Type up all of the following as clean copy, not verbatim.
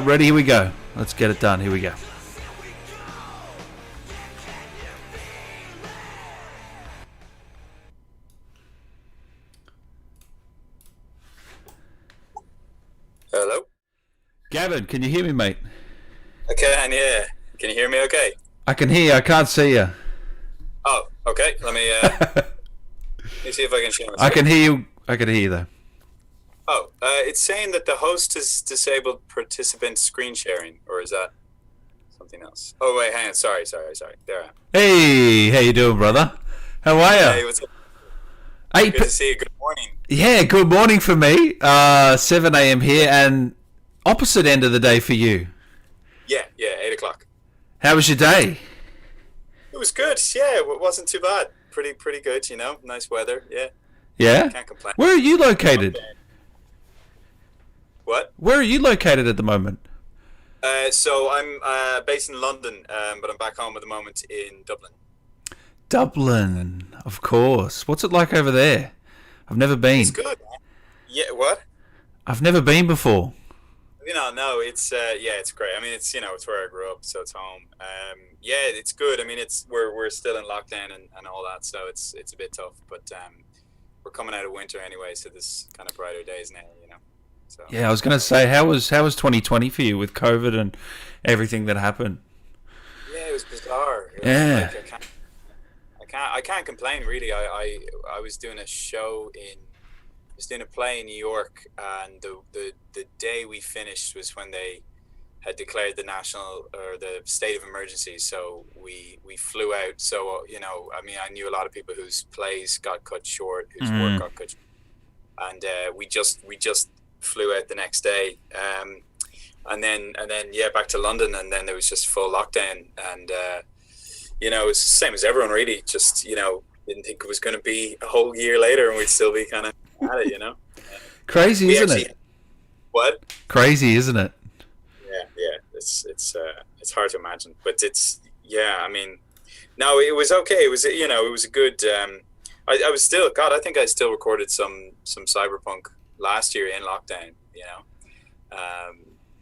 Ready? Here we go. Let's get it done. Here we go. Hello? Gavin, can you hear me, mate? I can, yeah. Can you hear me okay? I can hear you. I can't see you. Oh, okay. Let me see if I can share my screen. I can hear you. I can hear you, though. Oh, it's saying that the host has disabled participant screen sharing, or is that something else? Oh, wait, hang on. Sorry. There I am. Hey, how you doing, brother? How are you? Hey, what's up? Hey, Good to see you. Good morning. yeah, good morning for me. 7 a.m. here, and opposite end of the day for you. Yeah, 8 o'clock. How was your day? It was good. Yeah, it wasn't too bad. Pretty good, you know. Nice weather. Yeah, Yeah? can't complain. Where are you located? What? Where are you located at the moment? So I'm based in London, but I'm back home at the moment in Dublin. Dublin, of course. What's it like over there? I've never been. It's good, man. Yeah, what? I've never been before. No, it's it's great. I mean, it's it's where I grew up, so it's home. Yeah, it's good. I mean, we're still in lockdown and all that, so it's a bit tough. But we're coming out of winter anyway, so there's kind of brighter days now, you know. So Yeah, I was going to say, how was 2020 for you with COVID and everything that happened? yeah, it was bizarre. Yeah. Like, I can't complain really. I was doing a show I was doing a play in New York, and the day we finished was when they had declared the national or the state of emergency. So we flew out. So I mean, I knew a lot of people whose plays got cut short, whose work got cut short. And we just flew out the next day. And then back to London, and then there was just full lockdown, and it was the same as everyone really. Just didn't think it was going to be a whole year later, and we'd still be kind of at it, Crazy, We isn't actually- it? What? Crazy, isn't it? Yeah. It's hard to imagine, but I mean, no, it was okay. It was it was a good. I was still God. I think I still recorded some Cyberpunk last year in lockdown.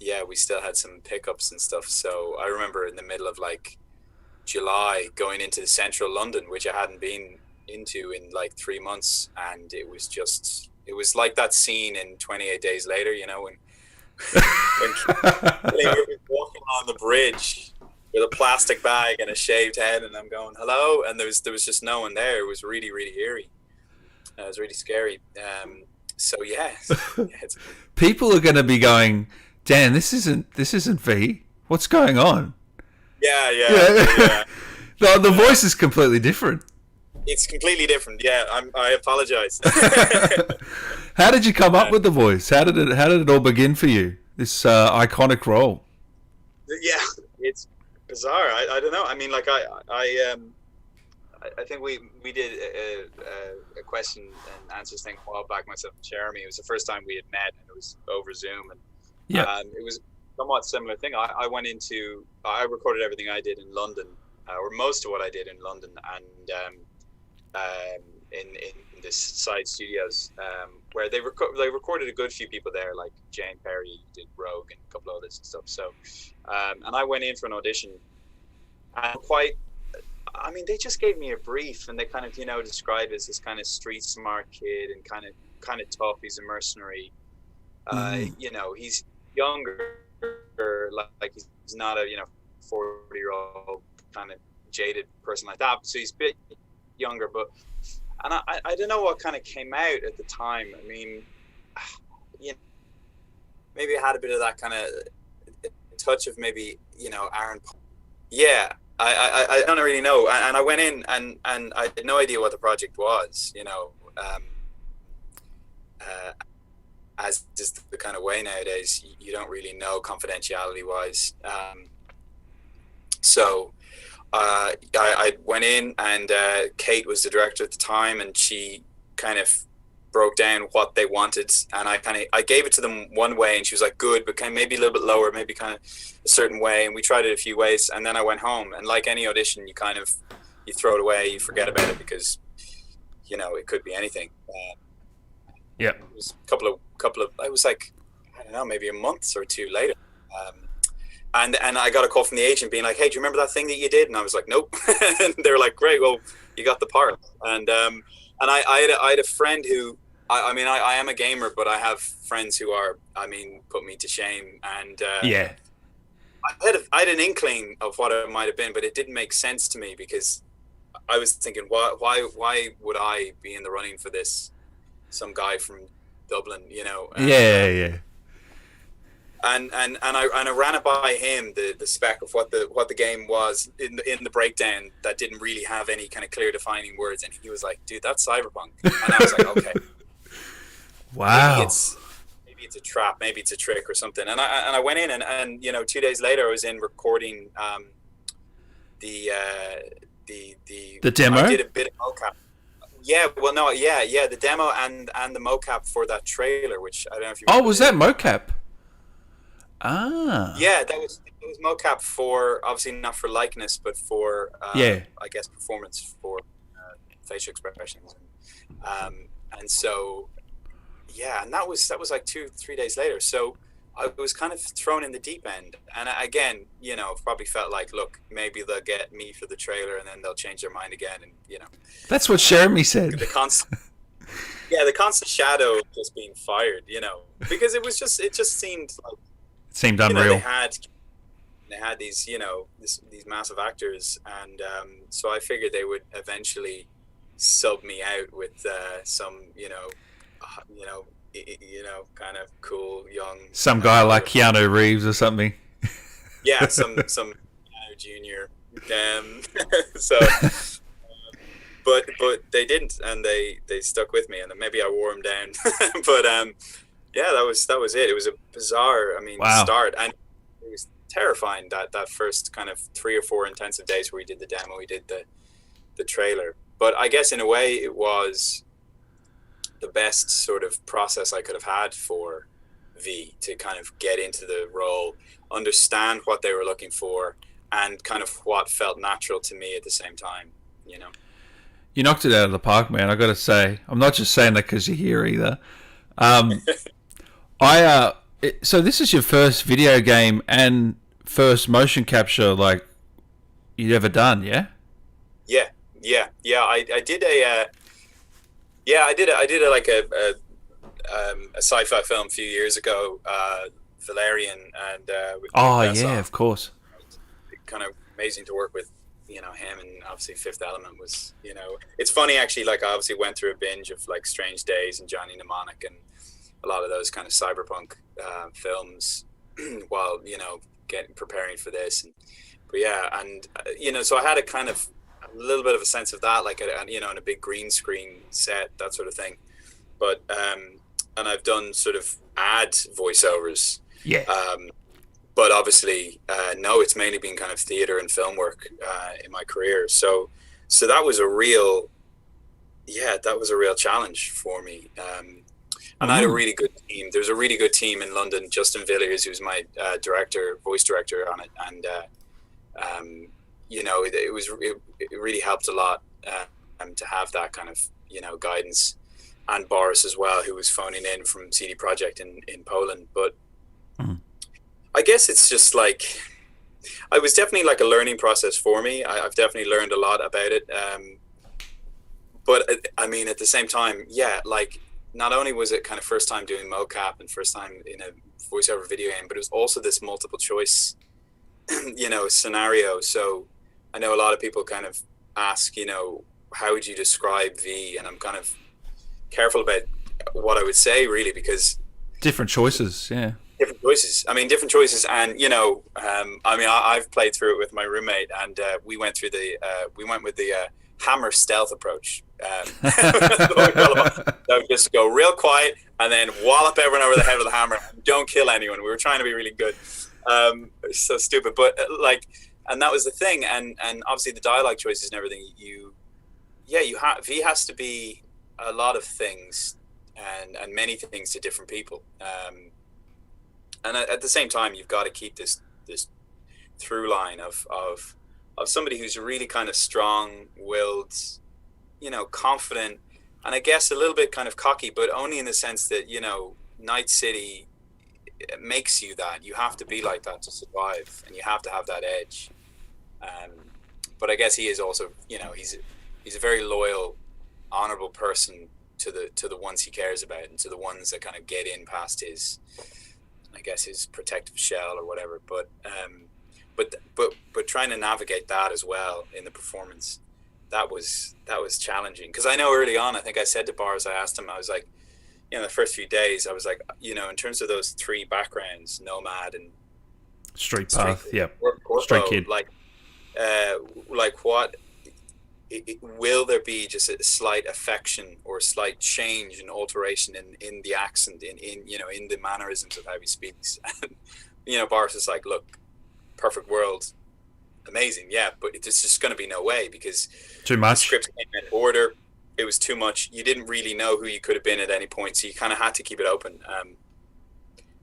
Yeah, we still had some pickups and stuff. So I remember in the middle of like July going into central London, which I hadn't been into in like 3 months, and it was like that scene in 28 Days Later, when they were walking on the bridge with a plastic bag and a shaved head, and I'm going hello, and there was just no one there. It was really eerie. It was really scary. So yeah, People are going to be going, Dan, this isn't V. What's going on? yeah. The voice is completely different. It's completely different. Yeah, I apologize. How did you come up with the voice? How did it all begin for you? This iconic role. Yeah, it's bizarre. I don't know. I mean, like I think we did a question and answers thing a while back, myself and Jeremy. It was the first time we had met, and it was over Zoom, and it was a somewhat similar thing. I recorded everything I did in London, or most of what I did in London, and in this side studios, where they recorded a good few people there, like Jane Perry did Rogue and a couple of others and stuff. So, and I went in for an audition, and they just gave me a brief, and they kind of described as this kind of street smart kid and kind of tough. He's a mercenary. He's younger, like he's not a 40-year-old kind of jaded person like that. So he's a bit younger, and I don't know what kind of came out at the time. I mean, maybe I had a bit of that kind of touch of maybe Aaron. Yeah, I don't really know. And I went in and I had no idea what the project was. As is the kind of way nowadays, you don't really know confidentiality wise. So I went in, and Kate was the director at the time, and she kind of broke down what they wanted, and I gave it to them one way, and she was like, good, but kind of maybe a little bit lower, maybe kind of a certain way, and we tried it a few ways, and then I went home, and like any audition, you throw it away, you forget about it, because it could be anything. Yeah, it was a couple of I was like, I don't know, maybe a month or two later, and I got a call from the agent being like, "Hey, do you remember that thing that you did?" And I was like, "Nope." And they were like, "Great, well, you got the part." And I had a friend who, I mean, I am a gamer, but I have friends who are, I mean, put me to shame. And Yeah. I had an inkling of what it might have been, but it didn't make sense to me because I was thinking, why would I be in the running for this? Some guy from Dublin, you know. Yeah, yeah. And I ran it by him, the spec of what the game was in the breakdown that didn't really have any kind of clear defining words, and he was like, "Dude, that's Cyberpunk," and I was like, "Okay, Wow. maybe it's a trap, maybe it's a trick or something." And I went in, and you know, 2 days later, I was in recording the The demo? I did a bit of mocap. Yeah, well, no, yeah, the demo and the mocap for that trailer, which I don't know if you Oh, remember. was that mocap? Ah. Yeah, that was mocap for, obviously not for likeness, but for Yeah. I guess performance for facial expressions, and so yeah, and that was like 2-3 days later. So I was kind of thrown in the deep end, and again, you know, probably felt like, look, maybe they'll get me for the trailer, and then they'll change their mind again, and you know, That's what Jeremy said. the constant. Yeah, the constant shadow of just being fired, you know, because it just seemed like, It seemed you know, unreal. they had these, you know, these massive actors, and so I figured they would eventually sub me out with some, kind of cool young Some guy like Keanu Reeves or something. yeah, some junior, so. But they didn't, and they stuck with me, and maybe I wore them down. But yeah, that was it. It was a bizarre, I mean, Wow. start, and it was terrifying that first kind of 3 or 4 intensive days where we did the demo, we did the trailer. But I guess in a way it was the best sort of process I could have had for V, to kind of get into the role, understand what they were looking for, and kind of what felt natural to me at the same time, you know. You knocked it out of the park, man. I got to say, I'm not just saying that because you're here either. Um, so this is your first video game and first motion capture like you'd ever done, yeah? Yeah. I did like a sci-fi film a few years ago, Valerian, and with Oh Bess yeah, on. of course. Kind of amazing to work with, you know, him, and obviously Fifth Element was, you know, it's funny actually, like I obviously went through a binge of like Strange Days and Johnny Mnemonic and a lot of those kind of cyberpunk films while, you know, preparing for this, but yeah, and you know, so I had a kind of a little bit of a sense of that, like you know, in a big green screen set, that sort of thing. But and I've done sort of ad voiceovers. Yeah. But obviously, no, it's mainly been kind of theater and film work in my career. So that was a real, challenge for me. And I had a really good team. There's a really good team in London. Justin Villiers, who's my voice director on it, and you know, it really helped a lot to have that kind of, you know, guidance, and Boris as well, who was phoning in from CD Projekt in Poland, but. I guess it's just like, it was definitely like a learning process for me. I've definitely learned a lot about it. But I mean, at the same time, yeah, like not only was it kind of first time doing mocap and first time in a voiceover video game, but it was also this multiple choice, you know, scenario. So I know a lot of people kind of ask, you know, how would you describe V? And I'm kind of careful about what I would say, really, because different choices, yeah. Different choices. I mean, different choices, and you know, I mean, I've played through it with my roommate, and we went with the hammer stealth approach. So just go real quiet, and then wallop everyone over the head with a hammer. Don't kill anyone. We were trying to be really good. So stupid, but like, and that was the thing, and obviously the dialogue choices and everything. V has to be a lot of things, and many things to different people. And at the same time, you've got to keep this through line of somebody who's really kind of strong-willed, you know, confident, and I guess a little bit kind of cocky, but only in the sense that, you know, Night City it makes you that. You have to be like that to survive, and you have to have that edge. But I guess he is also, he's a very loyal, honorable person to the ones he cares about, and to the ones that kind of get in past his, I guess, his protective shell or whatever. But trying to navigate that as well in the performance, that was challenging, because I know early on, I think I said to Bars, I asked him, I was like, the first few days, I was like, in terms of those three backgrounds, Nomad and Street Path, Corpo, Stray Kid, like what will there be just a slight affection or a slight change and alteration in the accent, in the mannerisms of how he speaks? And Boris is like, look, perfect world, amazing, yeah, but it's just going to be no way, because too much. The script came in order. It was too much. You didn't really know who you could have been at any point, so you kind of had to keep it open.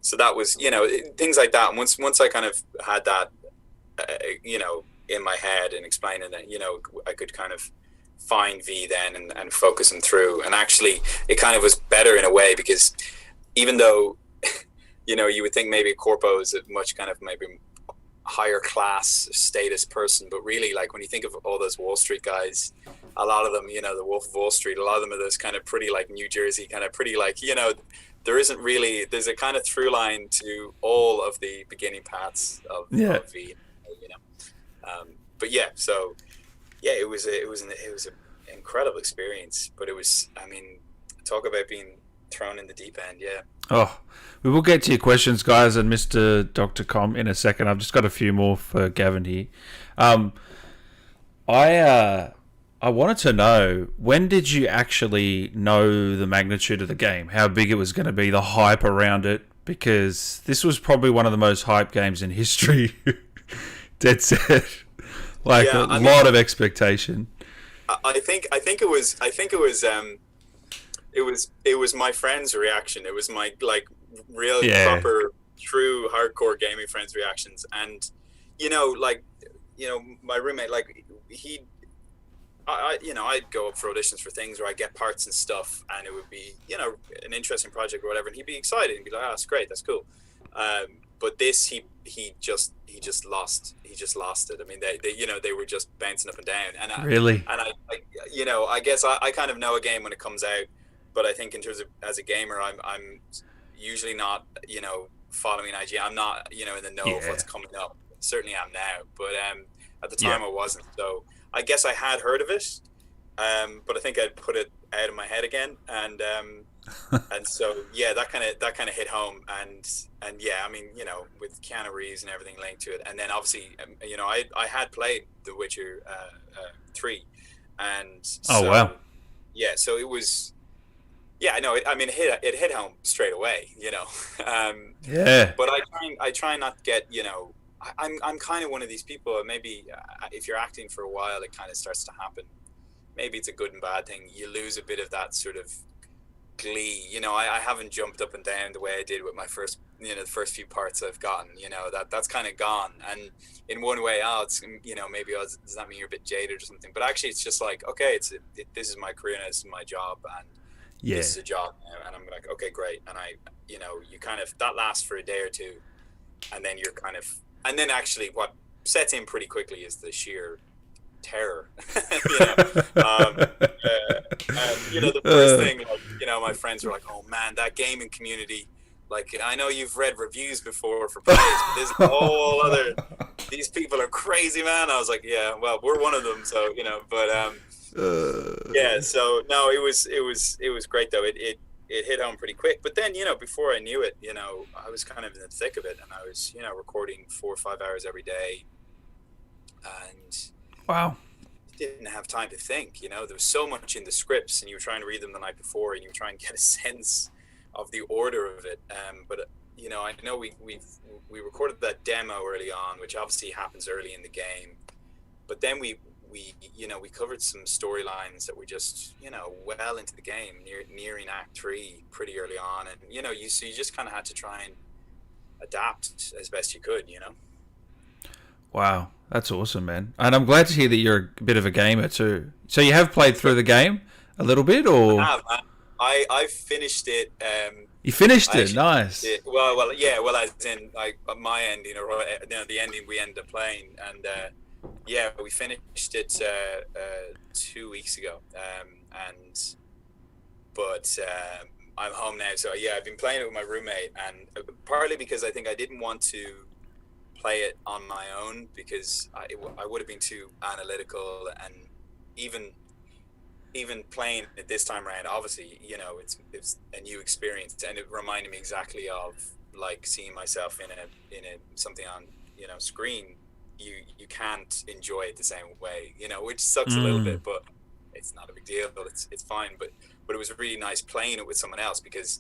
So that was, things like that. And once I kind of had that, in my head and explaining it, I could kind of find V then and focus him through. And actually, it kind of was better in a way, because even though, you would think maybe Corpo is a much kind of maybe higher class status person, but really, like, when you think of all those Wall Street guys, a lot of them, the Wolf of Wall Street, a lot of them are those kind of pretty like New Jersey, kind of pretty like, there's a kind of through line to all of the beginning paths of V, but yeah, so yeah, it was an incredible experience, but it was, talk about being thrown in the deep end. Yeah. Oh, we will get to your questions, guys, and Mr. Dr. Com in a second. I've just got a few more for Gavin here. I wanted to know, when did you actually know the magnitude of the game, how big it was going to be, the hype around it? Because this was probably one of the most hyped games in history. Dead set. Like, yeah, a lot of expectation. I think it was my friend's reaction. It was my real proper true hardcore gaming friends' reactions. And my roommate, I'd go up for auditions for things where I get parts and stuff, and it would be, an interesting project or whatever, and he'd be excited and be like, "Oh, that's great, that's cool." But this, he just lost it. I mean, they were just bouncing up and down. And I guess I kind of know a game when it comes out, but I think in terms of as a gamer, I'm usually not, following IGN. I'm not, in the know of what's coming up. Certainly am now, but at the time I wasn't. So I guess I had heard of it, but I think I'd put it out of my head again, and so yeah, that kind of hit home, and yeah, with Keanu Reeves and everything linked to it, and then obviously, I had played The Witcher 3, and so, wow, yeah, so it was, yeah, I know, it hit home straight away, yeah, but I try not to get, I'm kind of one of these people, maybe if you're acting for a while, it kind of starts to happen. Maybe it's a good and bad thing. You lose a bit of that sort of glee. I haven't jumped up and down the way I did with my first, the first few parts I've gotten. That's kind of gone. And in one way, it's, maybe does that mean you're a bit jaded or something? But actually, it's just like, okay, this is my career and this is my job, and this is a job now. And I'm like, okay, great. And you kind of, that lasts for a day or two, and then you're kind of, and then actually what sets in pretty quickly is the sheer terror. The first thing, my friends were like, "Oh man, that gaming community, I know you've read reviews before for plays, but there's a whole other, these people are crazy, man." I was like, yeah, well, we're one of them, so but yeah, so no, it was great though. It hit home pretty quick, but then before I knew it, I was kind of in the thick of it, and I was recording 4 or 5 hours every day, and wow, didn't have time to think. There was so much in the scripts, and you were trying to read them the night before, and you were trying to get a sense of the order of it. But I know we recorded that demo early on, which obviously happens early in the game. But then we covered some storylines that were just well into the game, nearing Act 3 pretty early on, and you just kind of had to try and adapt as best you could. Wow, that's awesome, man. And I'm glad to hear that you're a bit of a gamer too. So you have played through the game a little bit, or? I have, man. I finished it. You finished I it. actually Nice. did. Yeah, well, as in like my ending, or the ending we ended up playing, and yeah, we finished it 2 weeks ago, and but I'm home now, so yeah, I've been playing it with my roommate, and partly because I think I didn't want to play it on my own because I would have been too analytical, and even even playing it this time around, obviously, it's a new experience, and it reminded me exactly of like seeing myself in a something on screen. You can't enjoy it the same way, which sucks a little Mm. bit, but it's not a big deal. It's fine. But it was really nice playing it with someone else because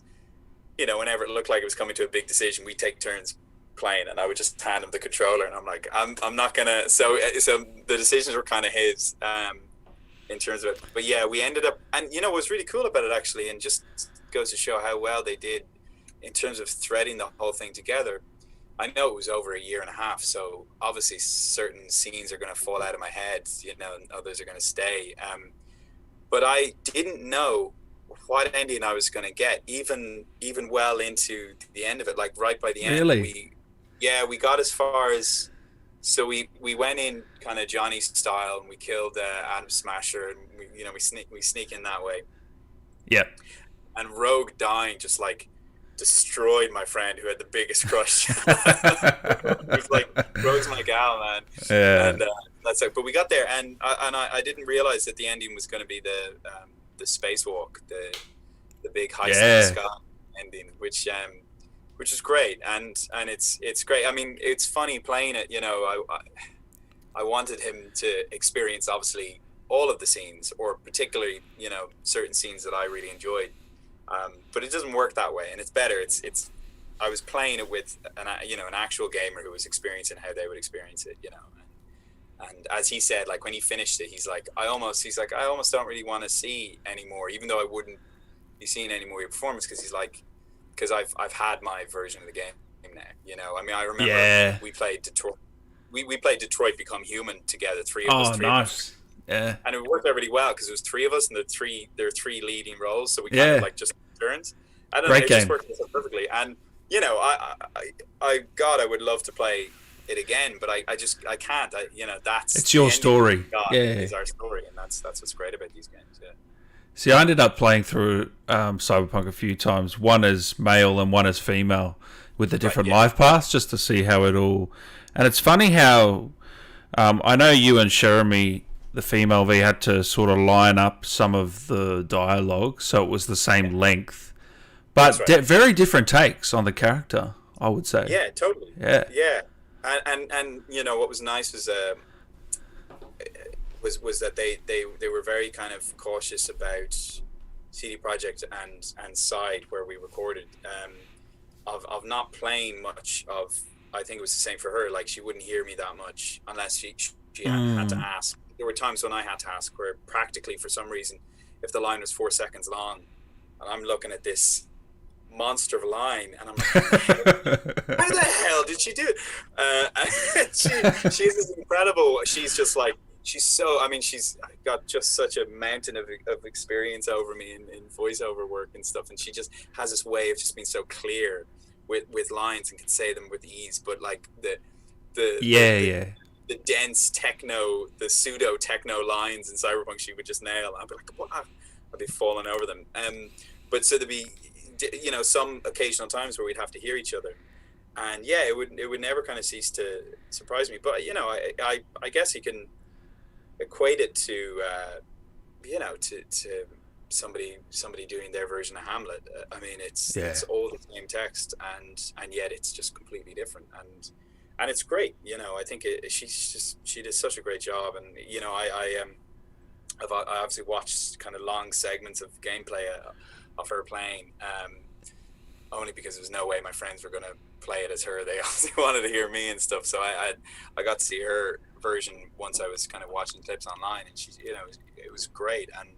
whenever it looked like it was coming to a big decision, we take turns playing, and I would just hand him the controller, and I'm like, I'm not gonna. So the decisions were kind of his. In terms of it. But yeah, we ended up, and what's really cool about it actually, and just goes to show how well they did in terms of threading the whole thing together. I know it was over a year and a half, so obviously certain scenes are going to fall out of my head, and others are going to stay. But I didn't know what ending I was going to get, even well into the end of it. Like right by the end, Really? we got as far as, so we went in kind of Johnny style, and we killed Adam Smasher, and we sneak in that way. Yep. And Rogue dying just like destroyed my friend who had the biggest crush. He was like, Rogue's my gal, man. Yeah. And that's it. But we got there, and I didn't realize that the ending was going to be the spacewalk, the big heist in the sky ending, which is great, and it's great. I mean, it's funny playing it. I wanted him to experience obviously all of the scenes, or particularly certain scenes that I really enjoyed. But it doesn't work that way, and it's better. It's I was playing it with an actual gamer who was experiencing how they would experience it. And as he said, like when he finished it, he's like, I almost don't really want to see anymore, even though I wouldn't be seeing any more of your performance, because he's like, because I've had my version of the game now. I mean, I remember we played Detroit. We played Detroit Become Human together, three of us. Oh, nice. Yeah. And it worked out really well because it was three of us, and there are three leading roles, so we kind of like just turns. I don't know, it just worked out perfectly. And I would love to play it again, but I can't. That's it's your story. It's our story, and that's what's great about these games. Yeah. See, I ended up playing through Cyberpunk a few times, one as male and one as female, with the different life paths, just to see how it all. And it's funny how I know you and Jeremy, the female V, had to sort of line up some of the dialogue so it was the same length, but very different takes on the character, I would say. Yeah, totally. Yeah. And what was nice was that they were very kind of cautious about CD Projekt and Side, where we recorded, of not playing much of. I think it was the same for her. Like, she wouldn't hear me that much unless she had to ask. There were times when I had to ask, where practically for some reason, if the line was 4 seconds long, and I'm looking at this monster of a line, and I'm like, how the hell did she do it? She's this incredible. She's just like, she's got just such a mountain of experience over me in voiceover work and stuff, and she just has this way of just being so clear with lines and can say them with ease. But like the dense techno, the pseudo techno lines in Cyberpunk, she would just nail. I'd be like, what? I'd be falling over them. But so there'd be some occasional times where we'd have to hear each other, and it would never kind of cease to surprise me. But I guess you can equate it to to somebody doing their version of Hamlet. I mean, it's all the same text, and yet it's just completely different, and it's great. I think she did such a great job, and I've obviously watched kind of long segments of gameplay of her playing, only because there was no way my friends were going to play it as her. They obviously wanted to hear me and stuff, so I got to see her version once I was kind of watching clips online, and she, it was great. And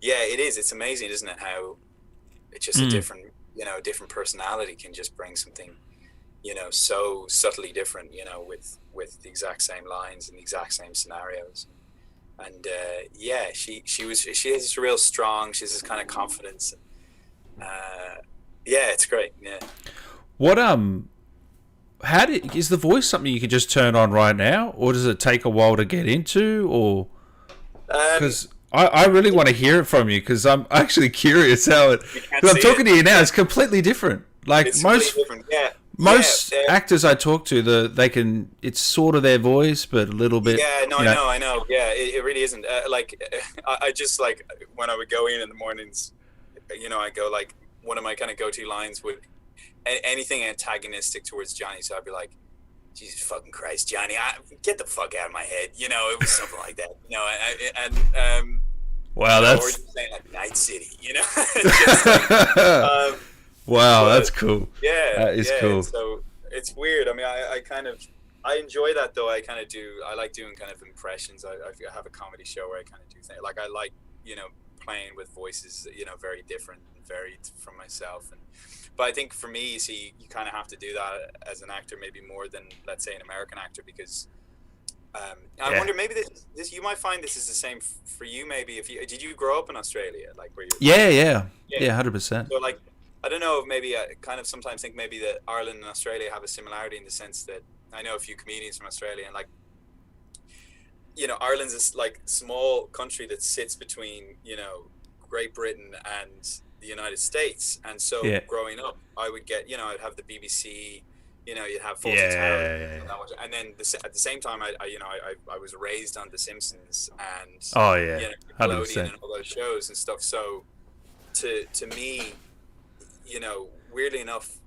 it's amazing, isn't it, how it's just a different personality can just bring something so subtly different, with the exact same lines and the exact same scenarios. And she has this real strong, she has this kind of confidence, Yeah, it's great. Yeah. What is the voice something you can just turn on right now, or does it take a while to get into, or Um, because I really want to hear it from you because I'm actually curious how it. you can't Because I'm see talking it. to you now, it's completely different. Like It's completely most different. Yeah. Yeah. most actors I talk to, they can it's sort of their voice, but a little bit, Yeah, no, you I know. know, I know. Yeah, it really isn't. I just like when I would go in the mornings, I go like one of my kind of go-to lines would anything antagonistic towards Johnny. So I'd be like, Jesus fucking Christ, Johnny, get the fuck out of my head. It was something like that. Wow, Or that's just saying like Night City. Just like, um, wow, but that's cool. yeah, That is yeah. cool. So it's weird. I mean, I kind of I enjoy that though. I like doing kind of impressions. I have a comedy show where I kind of do things like I like playing with voices very different and varied from myself. But I think for me, see, you kind of have to do that as an actor, maybe more than let's say an American actor, because I Yeah, wonder maybe this you might find this is the same for you. Maybe if you did you grow up in Australia, like where you yeah, yeah, yeah. yeah, 100%. So like, I don't know if maybe I kind of sometimes think maybe that Ireland and Australia have a similarity in the sense that I know a few comedians from Australia and like, Ireland's this like small country that sits between, Great Britain and the United States. And so Yeah, growing up, I would get, I'd have the BBC, you'd have Fawlty Towers. yeah. And then at the same time, I was raised on The Simpsons and, Oh yeah, Nickelodeon 100%. and all those shows and stuff. So to me, weirdly enough,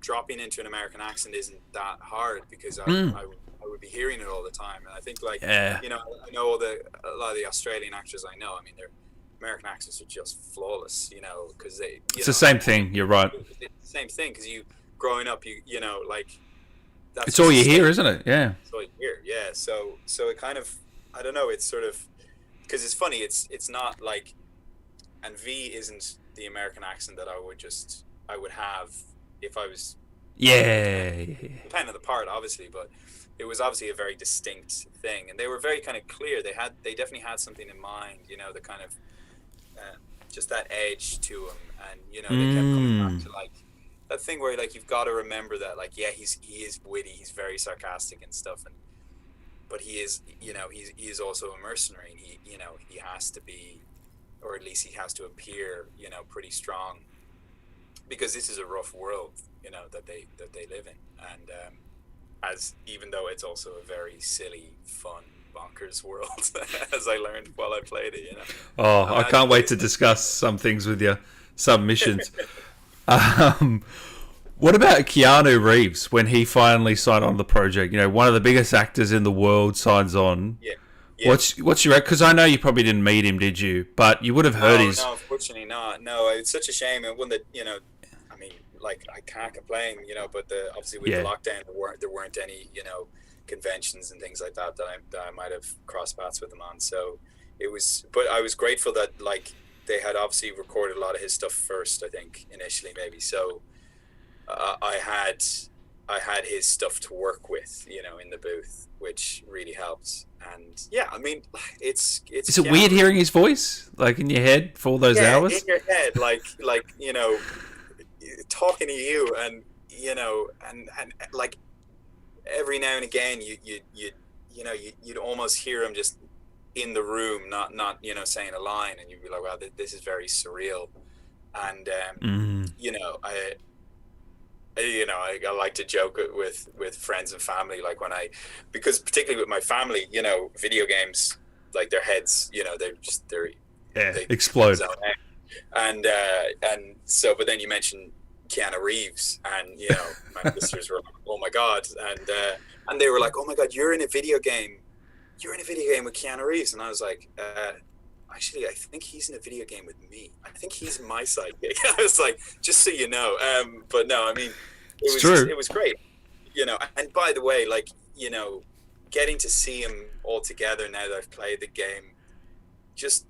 dropping into an American accent isn't that hard because Mm. I would be hearing it all the time. And I think like, Yeah, I know a lot of the Australian actors I know, I mean, their American accents are just flawless, because they, it's the same thing. You're right. it's the same thing because growing up, like that's It's all just a you hear, state. isn't it? Yeah. That's all you hear. Yeah. So it kind of, I don't know, it's sort of, because it's funny, it's not like, and V isn't the American accent that I would have if I was Yeah. depending on the part, obviously, but it was obviously a very distinct thing, and they were very kind of clear. They definitely had something in mind, the kind of just that edge to them, and they kept coming back Mm. to like that thing where like you've got to remember that like yeah he is witty, he's very sarcastic and stuff, and but he is he is also a mercenary, and he has to be, or at least he has to appear pretty strong because this is a rough world that they live in, and as even though it's also a very silly, fun, bonkers world, as I learned while I played it. Oh, I And can't wait to discuss some things with you, some missions. Um, what about Keanu Reeves when he finally signed on the project? One of the biggest actors in the world signs on. yeah, yeah. What's your, because I know you probably didn't meet him, did you? But you would have heard No, his. no, unfortunately not. No, it's such a shame, and one that I mean, like I can't complain, but obviously with the Yeah. lockdown, there weren't any conventions and things like that I might have crossed paths with him on. So it was, but I was grateful that like they had obviously recorded a lot of his stuff first. I think initially maybe so. I had his stuff to work with, in the booth, which really helped. And yeah, I mean, it's Is it weird hearing his voice, like in your head for all those yeah, hours? in your head, like talking to you, and and like every now and again, you'd almost hear him just in the room, not saying a line, and you'd be like, wow, this is very surreal. And Mm. I like to joke with friends and family, like because particularly with my family, video games, like their heads, Yeah, they explode. zone out. And so, but then you mentioned Keanu Reeves, and my sisters were like, oh my god, and they were like, oh my god, you're in a video game with Keanu Reeves, and I was like, actually, I think he's in a video game with me. I think he's my sidekick. I was like, just so you know. But no, I mean, It's true. it was great. And by the way, like, getting to see him all together now that I've played the game, just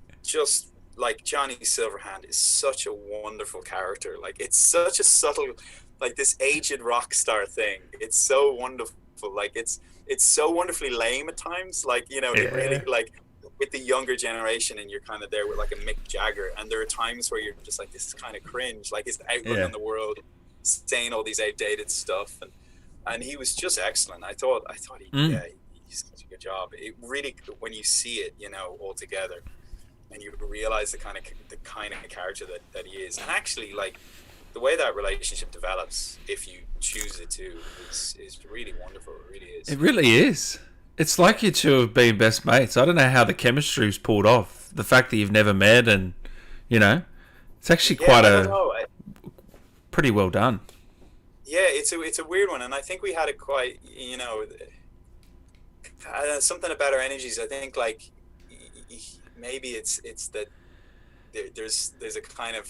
like Johnny Silverhand is such a wonderful character. Like, it's such a subtle, like this aged rock star thing. It's so wonderful. Like, it's so wonderfully lame at times. Like, he really Yeah. like. with the younger generation, and you're kind of there with like a Mick Jagger, and there are times where you're just like, this is kind of cringe, like his outlook on the world, saying all these outdated stuff, and he was just excellent. I thought he did such a good job. It really, when you see it, you know, all together, and you realize the kind of character that he is, and actually like the way that relationship develops, if you choose it to, is really wonderful. It really is. It really is. It's like you two have been best mates. I don't know how the chemistry's pulled off. The fact that you've never met, and you know, it's actually quite pretty well done. Yeah, it's a weird one, and I think we had it quite, you know, something about our energies. I think like maybe it's that there's a kind of,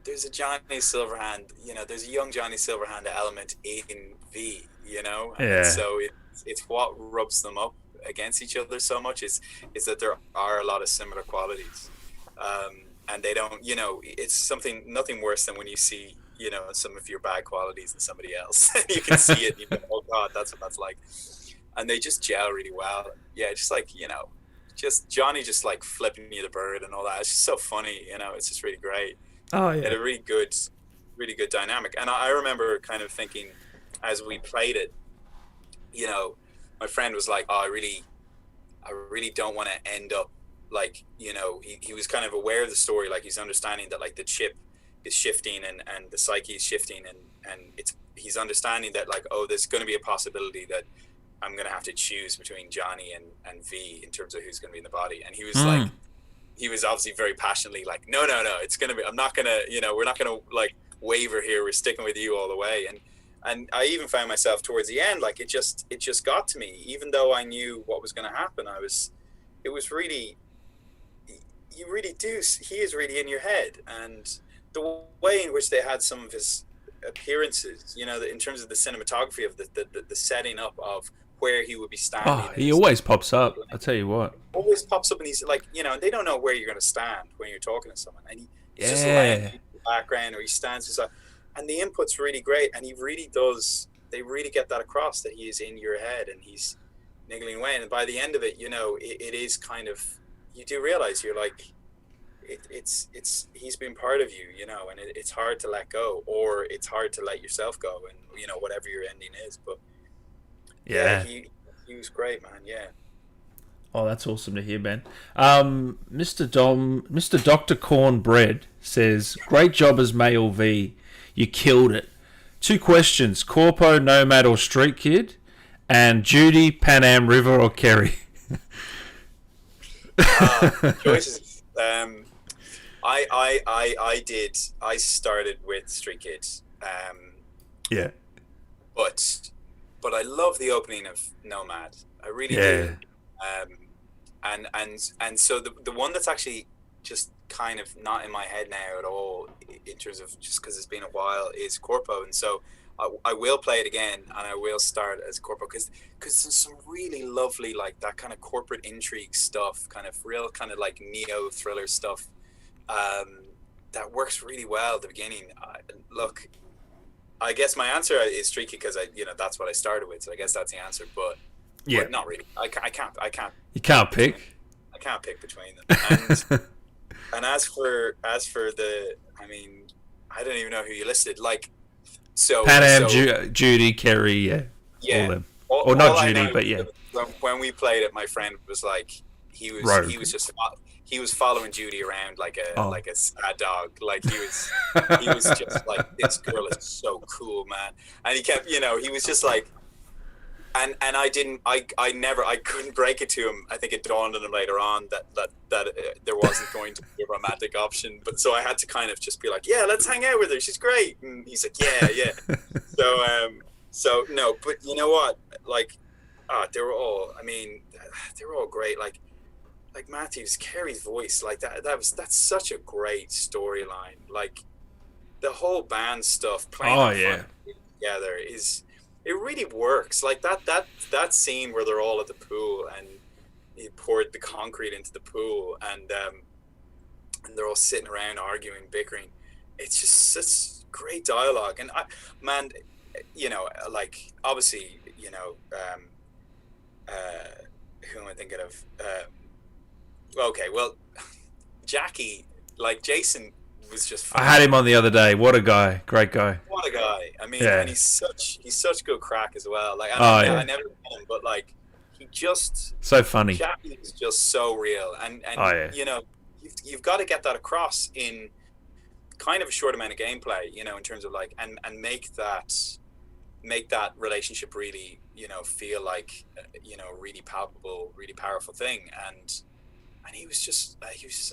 there's a Johnny Silverhand, you know, there's a young Johnny Silverhand element in V, you know, and so it's what rubs them up against each other so much is that there are a lot of similar qualities, and they don't, you know, it's nothing worse than when you see, you know, some of your bad qualities in somebody else. You can see it and you go, oh god, that's what that's like, and they just gel really well. Yeah, just like, you know, just Johnny just like flipping you the bird and all that, it's just so funny, you know, it's just really great. Oh yeah, it had a really good dynamic. And I remember kind of thinking as we played it, you know, my friend was like, oh, I really don't want to end up like, you know, he was kind of aware of the story, like he's understanding that like the chip is shifting and the psyche is shifting, and he's understanding that like, oh, there's going to be a possibility that I'm going to have to choose between Johnny and V in terms of who's going to be in the body. And he was like, he was obviously very passionately like, no, it's going to be, I'm not going to, you know, we're not going to like waver here. We're sticking with you all the way. And I even found myself towards the end, like it just got to me, even though I knew what was going to happen. It was really, you really do, he is really in your head. And the way in which they had some of his appearances, you know, in terms of the cinematography of the setting up of where he would be standing. Oh, he always pops up. I tell you what. Always pops up, and he's like, you know, and they don't know where you're going to stand when you're talking to someone, and he's just lying in the background, or he stands beside, and the input's really great, and he really does. They really get that across, that he is in your head and he's niggling away, and by the end of it, you know, it is kind of, you do realize you're like, it's he's been part of you, you know, and it's hard to let go, or it's hard to let yourself go, and you know, whatever your ending is, but. Yeah, he was great, man. Yeah. Oh, that's awesome to hear, Ben. Mr. Dr. Cornbread says, "Great job as male V. You killed it. 2 questions: Corpo, Nomad, or Street Kid, and Judy, Pan Am, River, or Kerry." Choices. I started with Street Kid. Yeah. But I love the opening of Nomad. I really do. And so the one that's actually just kind of not in my head now at all, in terms of just because it's been a while, is Corpo. And so I will play it again, and I will start as Corpo because there's some really lovely, like that kind of corporate intrigue stuff, kind of real kind of like neo thriller stuff, that works really well at the beginning. Look, I guess my answer is Street Kid because that's what I started with, so I guess that's the answer. But not really. I can't. You can't pick. I can't pick between them. And as for the, I mean, I don't even know who you listed. Like, so Pan Am, Judy, Kerry, all them. Or not Judy, but yeah. When we played it, my friend was like, he was following Judy around like a sad dog. Like he was just like, this girl is so cool, man. And he kept, he was just like, and I couldn't break it to him. I think it dawned on him later on that there wasn't going to be a romantic option. But so I had to kind of just be like, yeah, let's hang out with her. She's great. And he's like, yeah. So no, but you know what? Like, they were all great. Like Matthews, Kerry's voice, like that's such a great storyline. Like the whole band stuff playing together it really works. Like that scene where they're all at the pool and he poured the concrete into the pool and they're all sitting around arguing, bickering. It's just such great dialogue. And like obviously, who am I thinking of? Okay, well, Jackie, like Jason, was just I had him phenomenal. on the other day. What a guy. Great guy. What a guy! I mean, and Yeah. he's such good crack as well. Like, and Oh, I yeah. never met him, but like, he just So funny. Jackie is just so real, Oh, and yeah. you've got to get that across in kind of a short amount of gameplay, in terms of like, and make that relationship really, feel like, a really palpable, really powerful thing. And he was just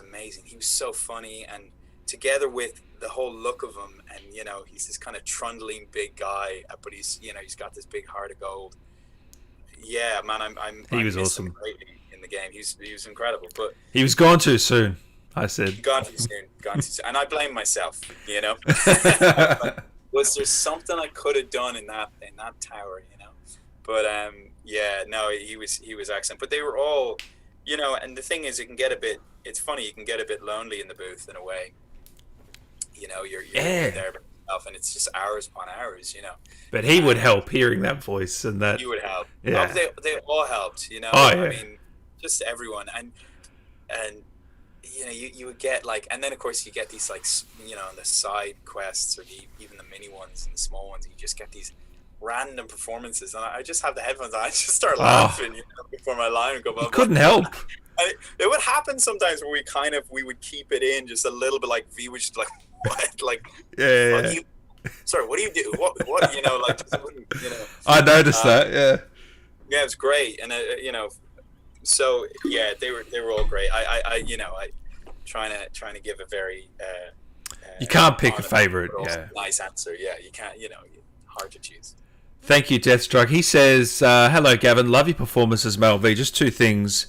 amazing. He was so funny, and together with the whole look of him, and he's this kind of trundling big guy, but he's got this big heart of gold. Yeah, man, He I was miss him awesome. greatly in the game. He was incredible, but He was gone too soon, I said. gone too soon, and I blame myself. Was there something I could have done in that tower? But yeah, no, he was excellent. But they were all, and the thing is, it's funny, you can get a bit lonely in the booth in a way. You're Yeah. there by yourself, and it's just hours upon hours. But he would And help hearing that voice and that. you would help. Oh, Yeah. they all helped. Oh, I yeah. mean, just everyone, and you would get like, and then of course you get these like, the side quests, or even the mini ones and the small ones. You just get these random performances, and I just have the headphones on. I just start Oh, laughing, before my line, and go, you well, what? couldn't help. And it would happen sometimes where we would keep it in just a little bit, like V would just be like, what, like, what do Yeah. you? Sorry, what do you do? What? Like, just wouldn't, I noticed uh, that. Yeah. yeah, it was great, and so yeah, they were all great. I trying to give a very You can't pick a honest favorite. but also Yeah. nice answer. Yeah, you can't. Hard to choose. Thank you, Deathstroke. He says, hello, Gavin. Love your performance as Mel V. Just two things.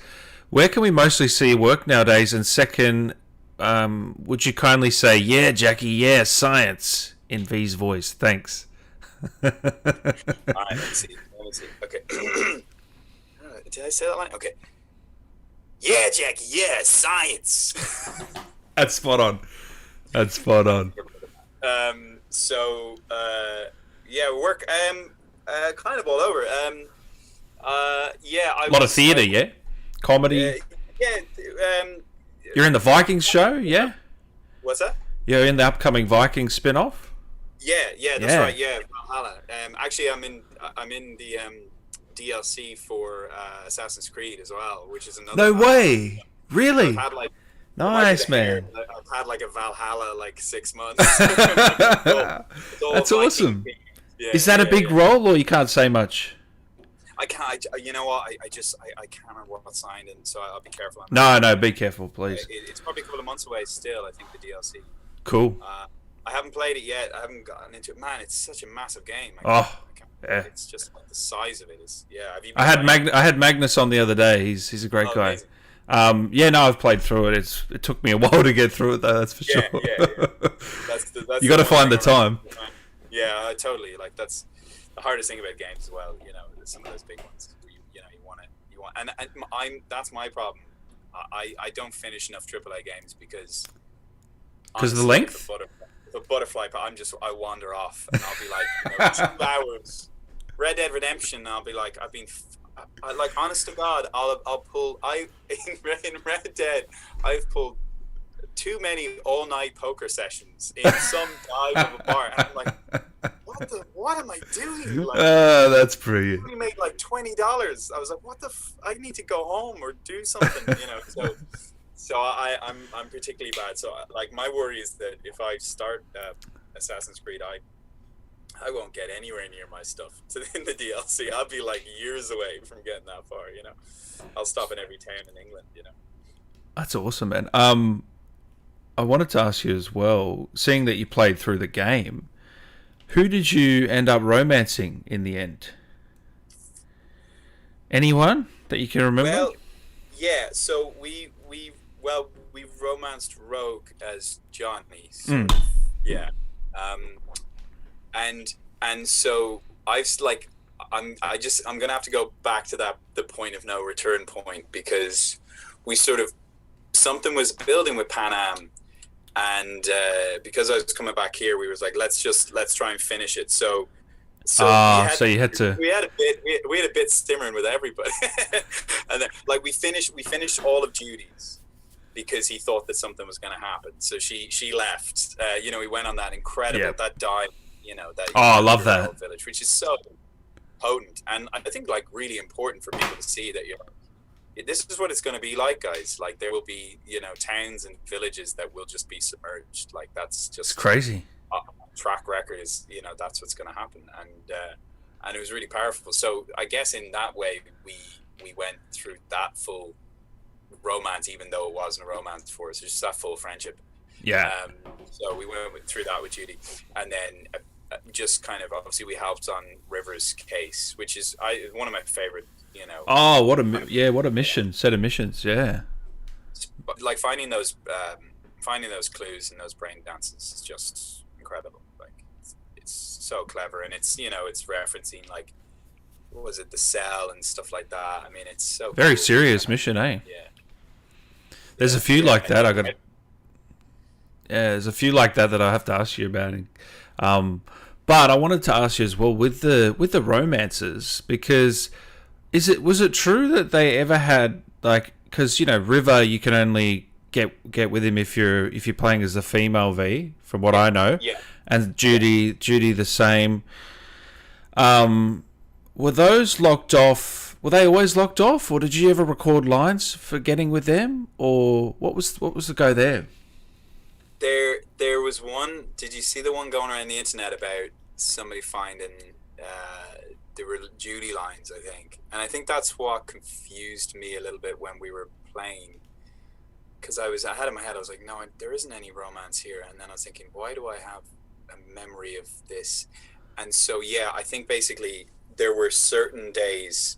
Where can we mostly see your work nowadays? And second, would you kindly say, yeah, Jackie, yeah, science in V's voice? Thanks. All right, let's see. Okay, did I say that line? Okay. Yeah, Jackie. Yeah, science. That's spot on. That's spot on. So yeah, work kind of all over. Yeah, I A lot of was. theatre, yeah? Comedy. Yeah. You're in the Vikings show, yeah? What's that? You're in the upcoming Vikings spin-off? Yeah, that's Yeah. right. Yeah, Valhalla. Actually, I'm in the DLC for Assassin's Creed as well, which is another. No Valhalla. way. Really? I've had like. Nice, man. I've had like a Valhalla like 6 months. It's all That's Viking awesome. themed. Yeah, Is that a yeah, big yeah. role, or you can't say much? I can't. You know what? I can't remember what's signed, and so I'll be careful on No, that. no, be careful, please. It's probably a couple of months away still. I think the DLC. Cool. I haven't played it yet. I haven't gotten into it. Man, it's such a massive game. Oh, yeah. It's just like the size of it is. Yeah. Have you been I had playing it? I had Magnus on the other day. He's a great Oh, guy. amazing. Yeah, no, I've played through it. It took me a while to get through it, though. That's for sure. Yeah. That's You got to find the time. Yeah, totally. Like that's the hardest thing about games as well. Some of those big ones. You want, and that's my problem. I don't finish enough AAA games because Because of the honestly, length. the butterfly. I wander off, and I'll be like, 2 hours. Red Dead Redemption. I'll be like, like, honest to God, I'll pull. In Red Dead, I've pulled too many all-night poker sessions in some dive of a bar, and I'm like, what am I doing? Like, That's brilliant. we made like $20. I was like, what the? I need to go home or do something, So I'm particularly bad. So like my worry is that if I start Assassin's Creed, I won't get anywhere near my stuff. So in the DLC, I'll be like years away from getting that far. I'll stop in every town in England. That's awesome, man. I wanted to ask you as well, seeing that you played through the game, who did you end up romancing in the end? Anyone that you can remember? Well, yeah. So we romanced Rogue as Johnny. Sort of. Yeah. And so I'm gonna have to go back to the point of no return point, because we sort of, something was building with Pan Am, and because I was coming back here, we was like, let's try and finish it. So So So you had to. we had a bit simmering with everybody, and then like we finished all of Judy's because he thought that something was going to happen. So she left. We went on that incredible that dive. That Oh, I love that village, which is so potent, and I think like really important for people to see that this is what it's going to be like, guys. Like there will be towns and villages that will just be submerged. Like that's just it's crazy. Track record is that's what's going to happen, and it was really powerful. So I guess in that way we went through that full romance, even though it wasn't a romance for us. It was just that full friendship. So we went through that with Judy, and then just kind of obviously we helped on River's case, which is one of my favorite. Oh, what a mission! Set of missions, yeah. Like finding those clues and those brain dances is just incredible. Like it's so clever, and it's it's referencing like what was it, the Cell and stuff like that. I mean, it's so very cool. serious mission, eh? Yeah. There's a few like that. There's a few like that I have to ask you about. But I wanted to ask you as well with the romances, because was it true that they ever had like, because River you can only get with him if you're playing as the female V, from what I know. Yeah. And Judy the same. Were those locked off? Were they always locked off, or did you ever record lines for getting with them, or what was the go there? There was one. Did you see the one going around the internet about somebody finding there were Judy lines, I think, and I think that's what confused me a little bit when we were playing, because I had in my head, I was like, no, there isn't any romance here, and then I was thinking, why do I have a memory of this? And so I think basically there were certain days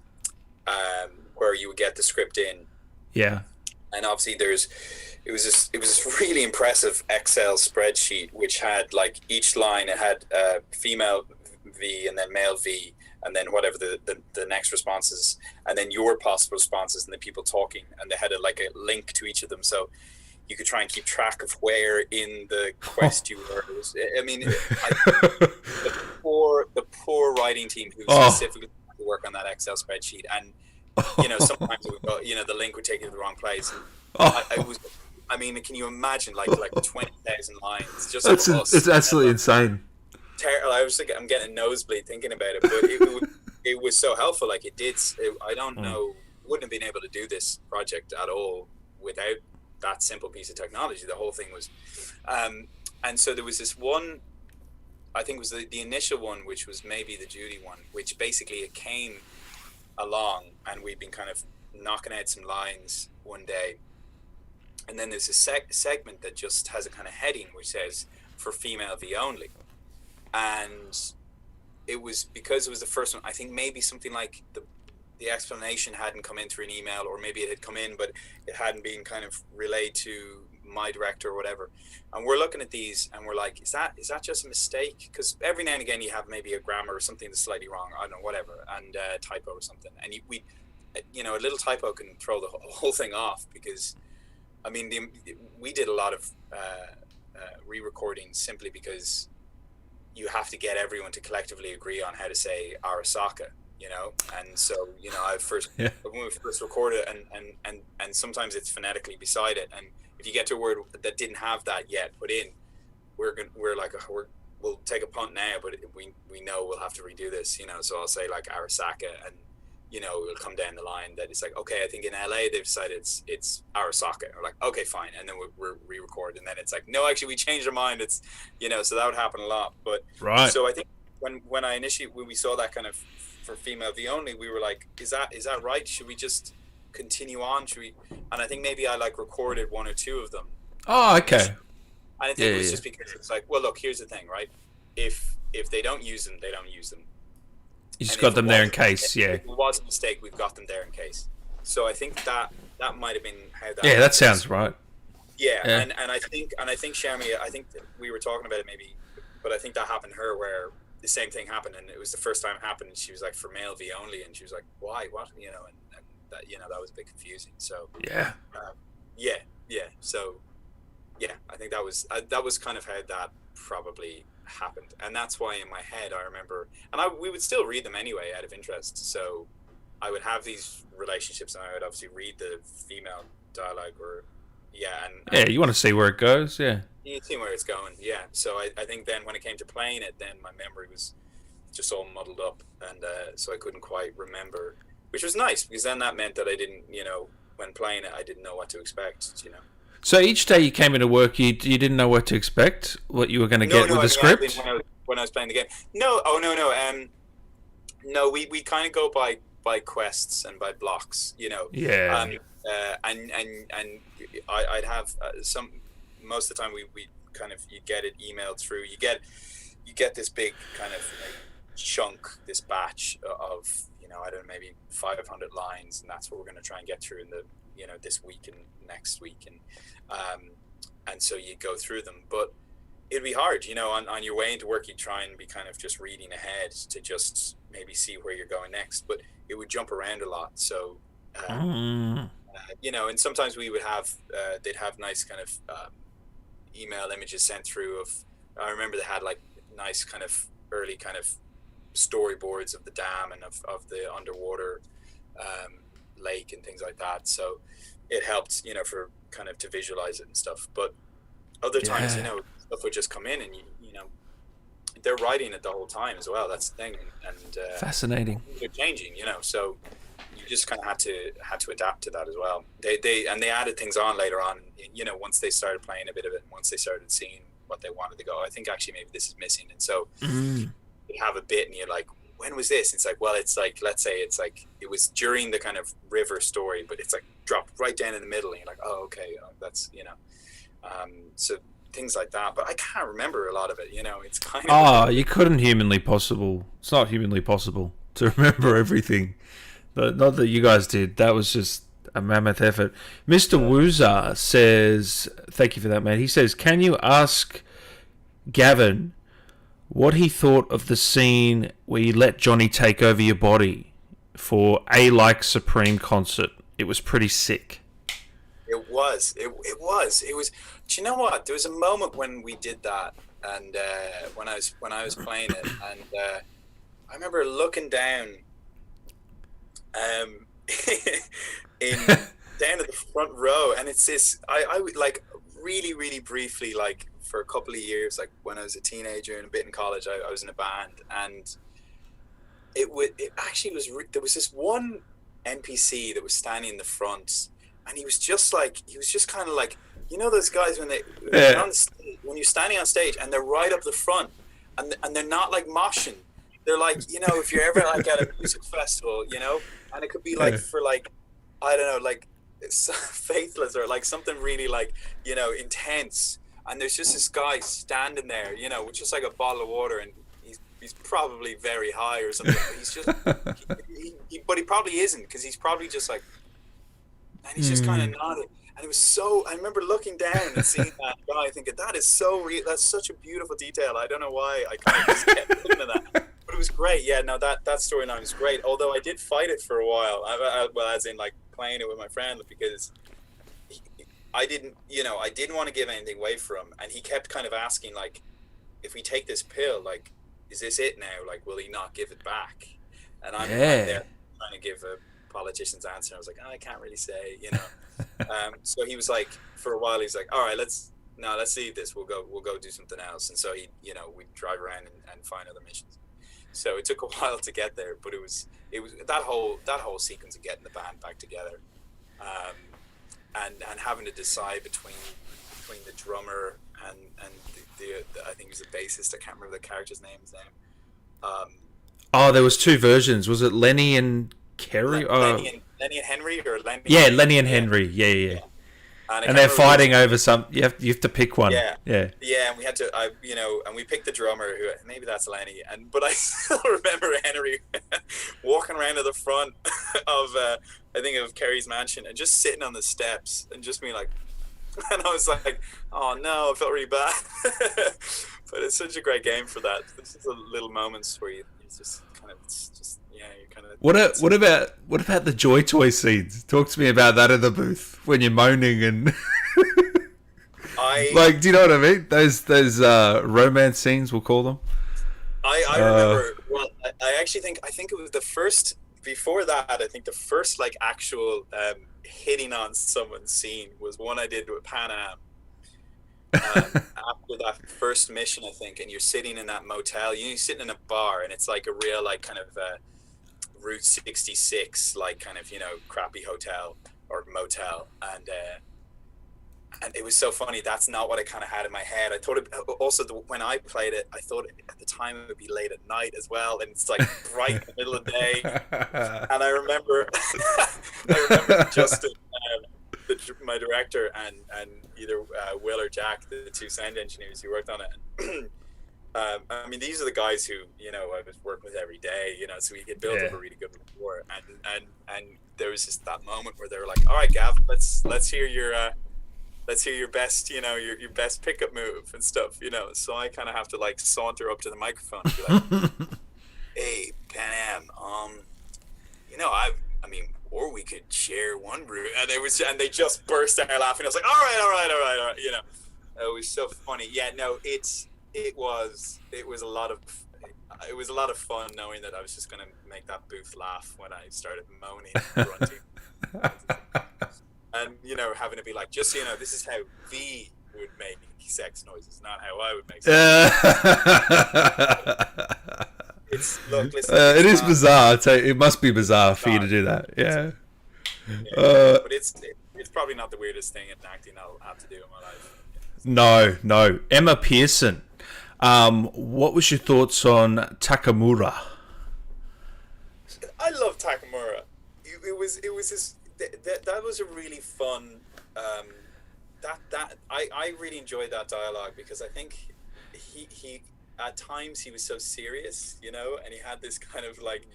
where you would get the script in, and obviously it was this really impressive Excel spreadsheet which had like each line, it had female V and then male V, and then whatever the next responses, and then your possible responses, and the people talking, and they had a link to each of them, so you could try and keep track of where in the quest you were. I mean, the poor writing team who specifically had to work on that Excel spreadsheet, and sometimes it would go, the link would take you to the wrong place. I mean, can you imagine like 20,000 lines? Just it's absolutely insane. I was like, I'm getting a nosebleed thinking about it, but it was so helpful. Like I don't know, wouldn't have been able to do this project at all without that simple piece of technology. The whole thing was, and so there was this one, I think it was the initial one, which was maybe the Judy one, which basically it came along and we'd been kind of knocking out some lines one day, and then there's a segment that just has a kind of heading which says for female V only, and it was because it was the first one. I think maybe something like the explanation hadn't come in through an email, or maybe it had come in but it hadn't been kind of relayed to my director or whatever, and we're looking at these and we're like, is that just a mistake? Because every now and again you have maybe a grammar or something that's slightly wrong, I don't know, whatever, and typo or something, and a little typo can throw the whole thing off. Because I mean we did a lot of re-recording simply because you have to get everyone to collectively agree on how to say Arasaka, and so when we first recorded it, and sometimes it's phonetically beside it, and if you get to a word that didn't have that yet put in, we'll take a punt now, but we know we'll have to redo this, so I'll say like Arasaka, and it'll come down the line that it's like, okay, I think in LA they've decided it's Arasaka. We're like, okay, fine, and then we're re-record, and then it's like, no, actually we changed our mind. It's so that would happen a lot. But right. So I think when we saw that kind of for female V only, we were like, is that right? Should we just continue on? Should we? And I think maybe I recorded one or two of them. Oh, okay. And I think it was just because it's like, well, look, here's the thing, right? If they don't use them, they don't use them. You just got them there in case, If it was a mistake, we've got them there in case. So I think that might have been how that. Yeah, that sounds right. Yeah. And I think Sharmi, I think that we were talking about it maybe, but I think that happened to her where the same thing happened, and it was the first time it happened, and she was like, for male V only, and she was like, why, what, and that that was a bit confusing. So yeah. So yeah, I think that was kind of how that probably happened, and that's why in my head I remember, and we would still read them anyway out of interest. So I would have these relationships, and I would obviously read the female dialogue, or yeah, and Yeah, you want to see where it goes. Yeah. you see where it's going. Yeah, so I think then when it came to playing it, then my memory was just all muddled up, and so I couldn't quite remember, which was nice because then that meant that I didn't, when playing it, I didn't know what to expect. So each day you came into work, you didn't know what to expect, what you were going to get with the script? When I was playing the game. No, oh no. No, we kind of go by quests and by blocks. Yeah. And I'd have some. Most of the time, we kind of, you get it emailed through. You get this big kind of chunk, this batch of I don't know, maybe 500 lines, and that's what we're going to try and get through in the this week and next week, and so you go through them, but it'd be hard, on your way into work, you try and be kind of just reading ahead to just maybe see where you're going next, but it would jump around a lot. So and sometimes we would have they'd have nice kind of email images sent through of, I remember they had like nice kind of early kind of storyboards of the dam and of the underwater lake and things like that, so it helped for kind of to visualize it and stuff. But other times stuff would just come in, and they're writing it the whole time as well. That's the thing, and fascinating. They're changing, so you just kind of had to adapt to that as well. They added things on later on, once they started playing a bit of it, and once they started seeing what they wanted to go, I think actually maybe this is missing, and so you have a bit and you're like, when was this? It's like, well, it's like, let's say it's like it was during the kind of river story, but it's like dropped right down in the middle, and you're like, oh, okay, that's so things like that. But I can't remember a lot of it. It's kind of you couldn't humanly possible. It's not humanly possible to remember everything. But not that you guys did. That was just a mammoth effort. Mr. Woozer says, thank you for that, man. He says, can you ask Gavin what he thought of the scene where you let Johnny take over your body for A Like Supreme concert? It was pretty sick. It was. It was. Do you know what? There was a moment when we did that, and when I was playing it, and I remember looking down, down at the front row, and it's this. I would like really, really briefly, like for a couple of years, like when I was a teenager and a bit in college, I was in a band, and it actually was. There was this one NPC that was standing in the front, and he was just kind of like, those guys when when you're standing on stage and they're right up the front, and they're not like moshing. They're like, if you're ever like at a music festival, and it could be like for like, I don't know, like Faithless or like something really like, intense. And there's just this guy standing there, with just like a bottle of water, and he's probably very high or something. But he's just, but he probably isn't, because he's probably just like, and he's just kind of nodding. And it was so, I remember looking down and seeing that guy thinking, that is so real. That's such a beautiful detail. I don't know why I kind of just kept looking at that. But it was great. Yeah, no, that storyline was great. Although I did fight it for a while. Well, as in like playing it with my friend, because I didn't want to give anything away for him. And he kept kind of asking, like, if we take this pill, like, is this it now? Like, will he not give it back? And I'm there trying to give a politician's answer. I was like, I can't really say, so he was like, for a while, he's like, all right, let's leave this. We'll go do something else. And so he, we'd drive around and find other missions. So it took a while to get there, but it was that whole sequence of getting the band back together, and having to decide between the drummer and the I think he was the bassist. I can't remember the character's names now. There was two versions. Was it Lenny and Kerry? Lenny and Henry, or Lenny? Yeah, Lenny and Henry. Yeah. And they're fighting over some. You have to pick one. Yeah. And we had to, and we picked the drummer. Who maybe that's Lenny, but I still remember Henry walking around to the front of I think of Kerry's mansion and just sitting on the steps and just being like, and I was like, oh no, I felt really bad. But it's such a great game for that. There's just little moments where you just kind of, it's just, you're kind of. What about the Joy Toy scenes? Talk to me about that in the booth when you're moaning and. I Like, do you know what I mean? Those romance scenes, we'll call them. I remember. Well, I actually think it was the first. Before that, I think the first like actual hitting on someone scene was one I did with Pan Am. After that first mission, I think, and you're sitting in that motel. You're sitting in a bar, and it's like a real like kind of Route 66, like kind of crappy hotel or motel, and it was so funny. That's not what I kind of had in my head. I thought also when I played it, I thought at the time it would be late at night as well, and it's like bright in the middle of the day. And I remember, Justin, my director, and either Will or Jack, the two sound engineers who worked on it. I mean, these are the guys who I was working with every day. So we had built up a really good rapport, and there was just that moment where they were like, "All right, Gav, let's hear your." Let's hear your best, your best pickup move and stuff, So I kind of have to like saunter up to the microphone and be like, "Hey, Pan Am, I mean, or we could share one room." And they just burst out laughing. I was like, "All right." It was so funny. Yeah, no, it was a lot of fun knowing that I was just gonna make that booth laugh when I started moaning and grunting. And having to be like, just so you know, this is how V would make sex noises, not how I would make sex noises. Listen, it is bizarre. It must be bizarre for you to do that. Yeah. But it's probably not the weirdest thing in acting I'll have to do in my life. No. Emma Pearson. What was your thoughts on Takamura? I love Takamura. It was his. That was a really fun. I really enjoyed that dialogue because I think he at times he was so serious, and he had this kind of like,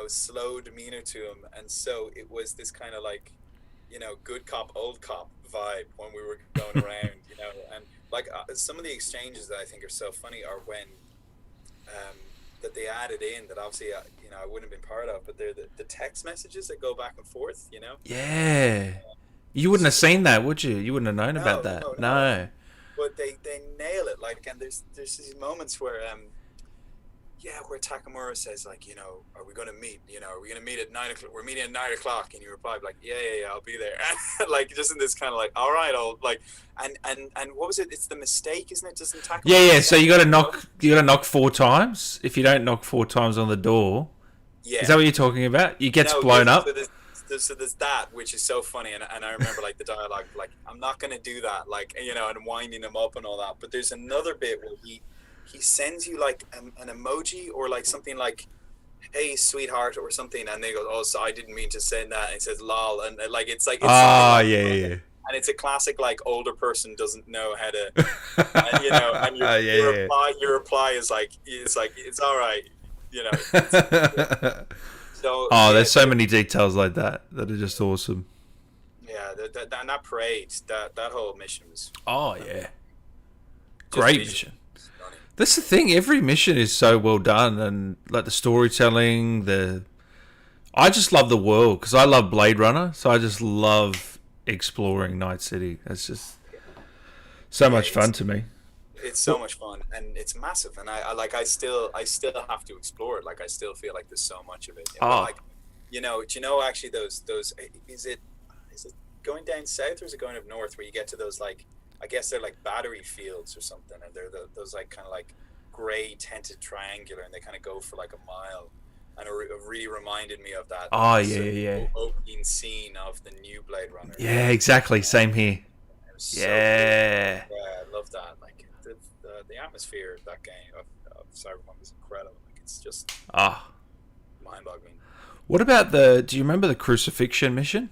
slow demeanor to him, and so it was this kind of like, good cop old cop vibe when we were going around, and like some of the exchanges that I think are so funny are when. That they added in that obviously I wouldn't have been part of, but they're the text messages that go back and forth, Yeah, you wouldn't have seen that, would you? You wouldn't have known about that. No. But they nail it, like, and there's these moments where where Takamura says like, are we going to meet? Are we going to meet at 9 o'clock? We're meeting at 9 o'clock, and you reply like, yeah, I'll be there. And like just in this kind of like, all right, I'll like, and what was it? It's the mistake, isn't it? Doesn't Takamura? Yeah. So you got to knock 4 times. If you don't knock 4 times on the door, is that what you're talking about? You gets blown up. So there's that, which is so funny, and I remember like the dialogue, like I'm not going to do that, like and winding him up and all that. But there's another bit where he sends you like an emoji or like something like, "Hey, sweetheart," or something, and they go, "Oh, so I didn't mean to send that," and he says "lol," and like it's like yeah. And it's a classic like older person doesn't know how to, and your reply is like it's all right, So there's so many details like that are just awesome. Yeah, and that parade, that whole mission was. Oh yeah, great mission. That's the thing. Every mission is so well done, and like the storytelling. I just love the world because I love Blade Runner, so I just love exploring Night City. It's just so much fun to me. It's so much fun, and it's massive, and I still have to explore it. Like I still feel like there's so much of it. Like, do you know actually those is it going down south or is it going up north where you get to those like, I guess they're like battery fields or something, and they're those like kind of like gray tinted triangular, and they kind of go for like a mile, and it really reminded me of that. Opening scene of the new Blade Runner. Yeah, exactly. Same here. So cool. Yeah, I love that. Like the atmosphere of that game of Cyberpunk is incredible. Like it's just mind-boggling. What about do you remember the crucifixion mission?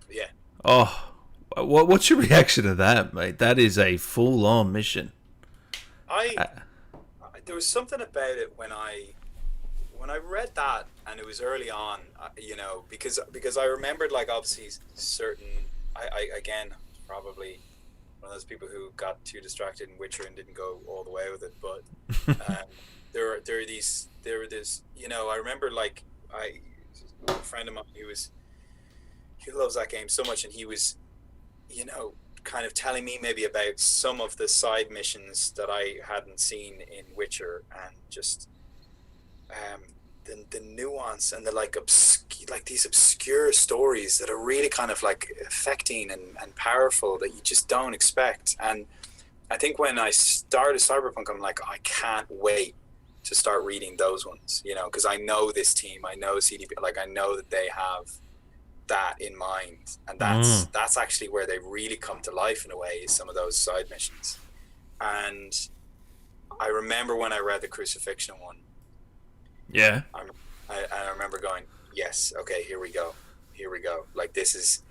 Yeah. Oh, what's your reaction to that, mate? That is a full-on mission. There was something about it when I read that, and it was early on, because I remembered like obviously certain. I again probably one of those people who got too distracted in Witcher and didn't go all the way with it, but there were this. I remember like a friend of mine he loves that game so much, and he was kind of telling me maybe about some of the side missions that I hadn't seen in Witcher, and just the nuance and the like these obscure stories that are really kind of like affecting and powerful that you just don't expect. And I think when I started Cyberpunk, I'm like, I can't wait to start reading those ones, you know, because I know this team, I know CDP, like I know that they have that in mind, and that's actually where they really come to life in a way, is some of those side missions. And I remember when I read the Crucifixion one, I remember going, yes, okay, here we go, like this is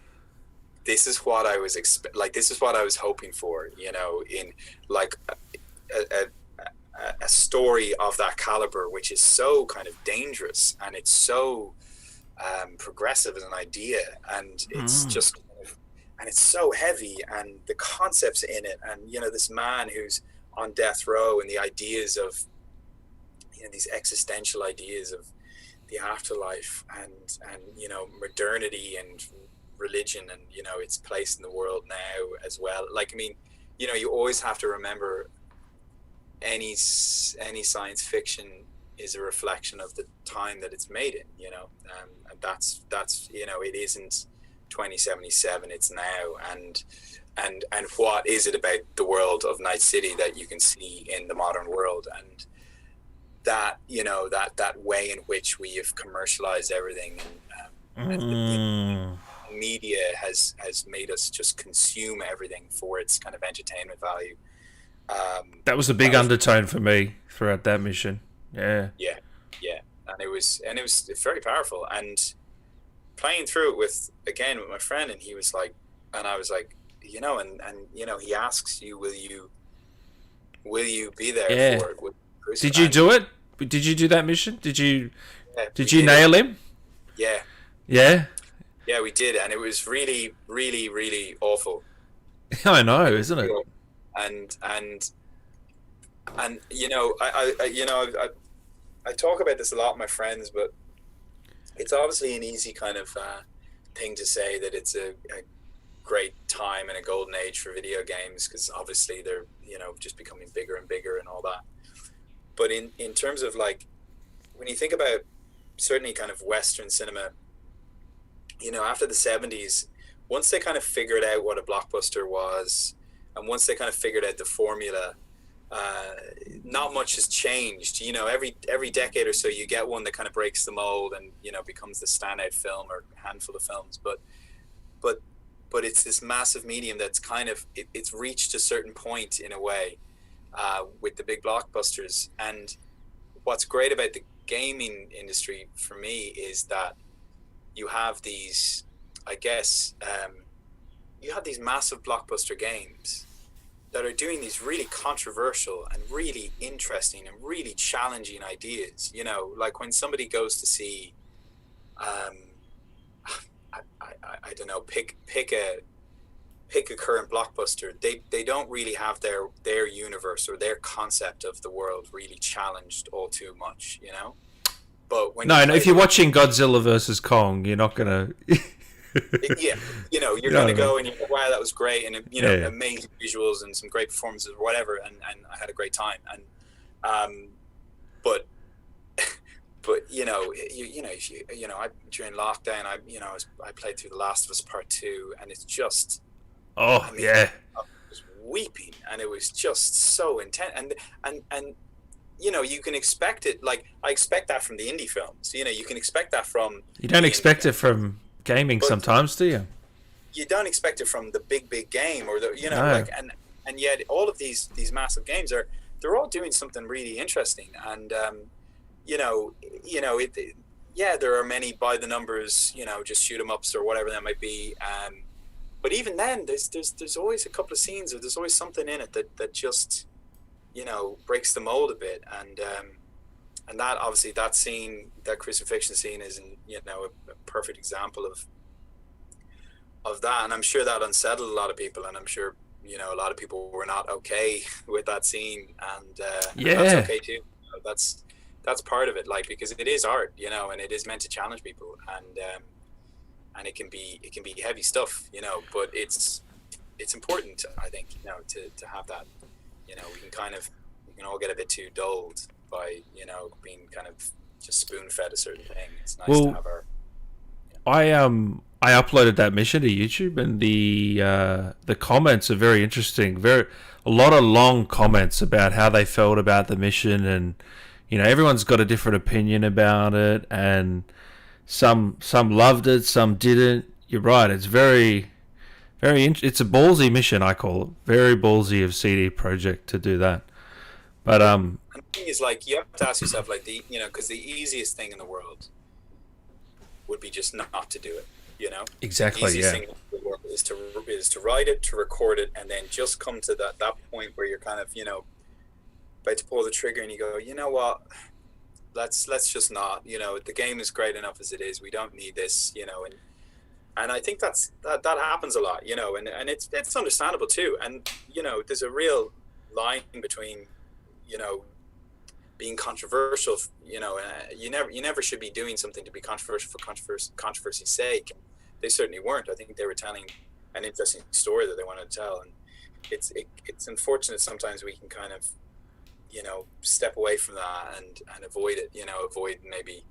what I was this is what I was hoping for, you know, in like a story of that caliber, which is so kind of dangerous, and it's so progressive as an idea, and it's just, and it's so heavy, and the concepts in it, and you know, this man who's on death row, and the ideas of, you know, these existential ideas of the afterlife, and you know, modernity and religion, and you know, its place in the world now as well. Like, I mean, you know, you always have to remember any science fiction is a reflection of the time that it's made in, you know, and that's you know, it isn't 2077, it's now. And what is it about the world of Night City that you can see in the modern world? And that, you know, that way in which we have commercialized everything, and the media has made us just consume everything for its kind of entertainment value. That was a big undertone for me throughout that mission. Yeah, and it was very powerful. And playing through it with my friend, and he was like, and I was like, you know, and you know, he asks you, will you be there for it? Did you do it? Did you do that mission? Did you nail him? Yeah, we did, and it was really, really, really awful. I know, isn't it? And you know, I talk about this a lot with my friends, but it's obviously an easy kind of thing to say that it's a great time and a golden age for video games, because obviously they're, you know, just becoming bigger and bigger and all that. But in terms of, like, when you think about certainly kind of Western cinema, you know, after the 70s, once they kind of figured out what a blockbuster was, and once they kind of figured out the formula, not much has changed. You know, every decade or so you get one that kind of breaks the mold and, you know, becomes the standout film or handful of films. But it's this massive medium that's kind of, it's reached a certain point in a way with the big blockbusters. And what's great about the gaming industry for me is that you have these, I guess, you have these massive blockbuster games that are doing these really controversial and really interesting and really challenging ideas. You know, like when somebody goes to see, I don't know, pick a current blockbuster, they don't really have their universe or their concept of the world really challenged all too much, you know. But when if you're watching Godzilla versus Kong, you're not gonna. Yeah, you know, you're going to go and you're like, wow, that was great, and you know, amazing visuals and some great performances or whatever, and I had a great time. And but you know, I during lockdown, I played through The Last of Us Part 2, and it's just I was weeping, and it was just so intense, and you know, you can expect it. Like, I expect that from the indie films. You know, you can expect that from. You don't expect it from gaming sometimes, do you? You don't expect it from the big game, or the, you know, like, and yet all of these massive games they're all doing something really interesting. And you know, there are many by the numbers, you know, just shoot 'em ups or whatever that might be. But even then, there's always a couple of scenes, or there's always something in it that just, you know, breaks the mold a bit. And that, obviously, that scene, that crucifixion scene, is, you know, a perfect example of that. And I'm sure that unsettled a lot of people, and I'm sure, you know, a lot of people were not okay with that scene, and that's okay too. That's part of it, like, because it is art, you know, and it is meant to challenge people, and it can be heavy stuff, you know, but it's it's important, I think, to have that. We can all get a bit too dulled by being kind of just spoon fed a certain thing. It's nice to have our. I uploaded that mission to YouTube, and the comments are very interesting. A lot of long comments about how they felt about the mission, and everyone's got a different opinion about it, and some loved it, some didn't. You're right. It's it's a ballsy mission, I call it. Very ballsy of CD Projekt to do that. But and the thing is, like, you have to ask yourself, like, because the easiest thing in the world would be just not to do it. Exactly. The easiest thing in the world is to write it, to record it, and then just come to that point where you're kind of about to pull the trigger, and you go, you know what? Let's just not. The game is great enough as it is. We don't need this. And I think that happens a lot. And it's understandable too. And there's a real line between being controversial. You never should be doing something to be controversial for controversy's sake. They certainly weren't. I think they were telling an interesting story that they wanted to tell, and it's unfortunate sometimes we can kind of step away from that and avoid it. Avoid maybe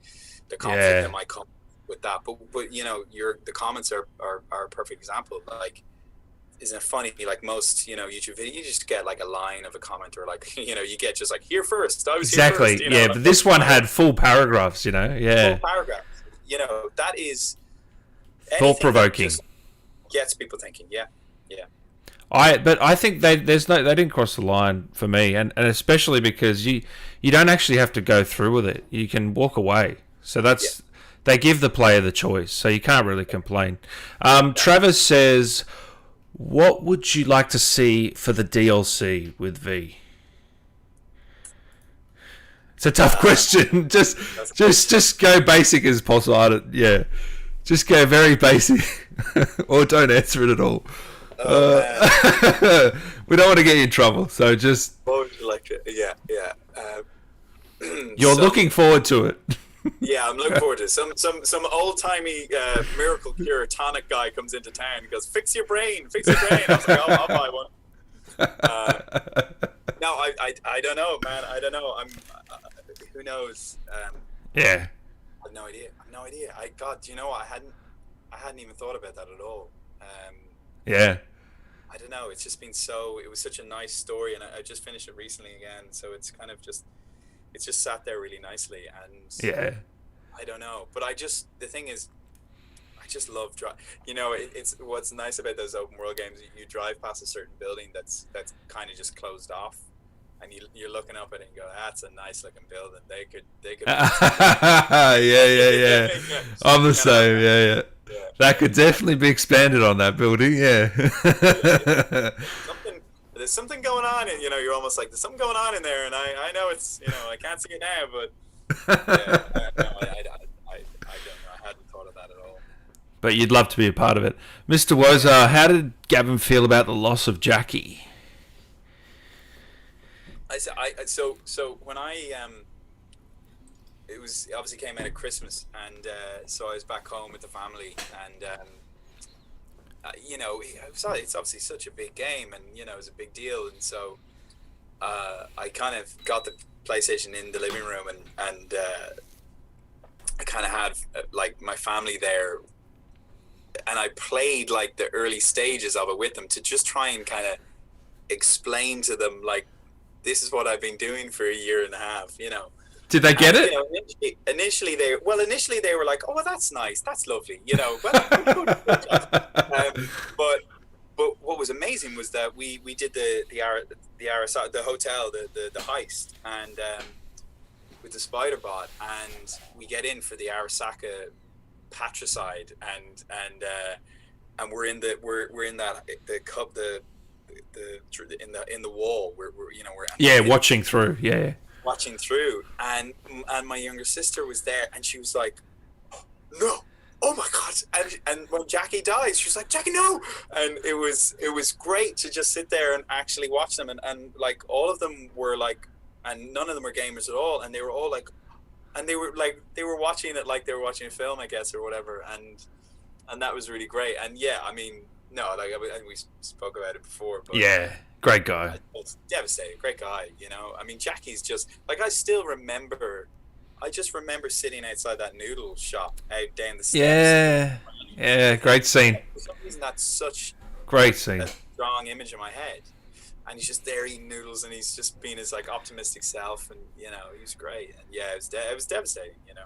the conflict that might come with that. But the comments are a perfect example. Like, isn't it funny? Like most YouTube videos, you just get like a line of a comment, or like you get just like here first. I was exactly here first, yeah. But this one had full paragraphs. Full paragraphs. That is thought provoking. Gets people thinking. Yeah. But I think they didn't cross the line for me, and especially because you don't actually have to go through with it. You can walk away. So they give the player the choice, so you can't really complain. Travis says, what would you like to see for the DLC with V? It's a tough question. Just go basic as possible. Just go very basic, or don't answer it at all. We don't want to get you in trouble, so just. What would you like to? Yeah. You're looking forward to it. Yeah, I'm looking forward to it. Some old timey miracle cure tonic guy comes into town and goes, fix your brain. I was like, I'll buy one. No, I don't know, man. I don't know. Who knows? Yeah. I have no idea. God, you know what? I hadn't even thought about that at all. Yeah. I don't know. It's just been it was such a nice story, and I just finished it recently again. So it's kind of it's just sat there really nicely, and I don't know. But the thing is, I just love it's what's nice about those open world games. You drive past a certain building that's kind of just closed off, and you're looking up at it and go, that's a nice looking building. They could. Yeah. I'm the same. Yeah. That could definitely be expanded on that building. Yeah. There's something going on, and you're almost like, there's something going on in there, and I know it's I can't see it now, but I don't know. I hadn't thought of that at all. But you'd love to be a part of it, Mr. Woza. How did Gavin feel about the loss of Jackie? So when it was obviously came out at Christmas, and so I was back home with the family, and it's obviously such a big game, and it was a big deal, and so I kind of got the PlayStation in the living room, and I kind of had like my family there, and I played like the early stages of it with them to just try and kind of explain to them, like, this is what I've been doing for a year and a half. Did they get it? Initially they were like, "Oh, well, that's nice, that's lovely," Well, good job. But what was amazing was that we did the hotel, the heist, and with the spider bot, and we get in for the Arasaka patricide, and we're in that the cup in the wall. We're watching through. Yeah. Watching through, and my younger sister was there, and she was like, "No, oh my god!" And when Jackie dies, she was like, "Jackie, no!" And it was great to just sit there and actually watch them, and like all of them were like, and none of them were gamers at all, and they were all like, and they were watching it like they were watching a film, I guess, or whatever, and that was really great. And yeah, I mean, no, like we spoke about it before, but Yeah, great guy. it's devastating. Great guy, you know. I mean, Jackie's just like I just remember sitting outside that noodle shop out down the steps. Yeah, yeah, great scene. For some reason, that's such Great scene. a strong image in my head. And he's just there eating noodles, and he's just being his like optimistic self, and you know, he was great. And yeah, it was devastating, you know.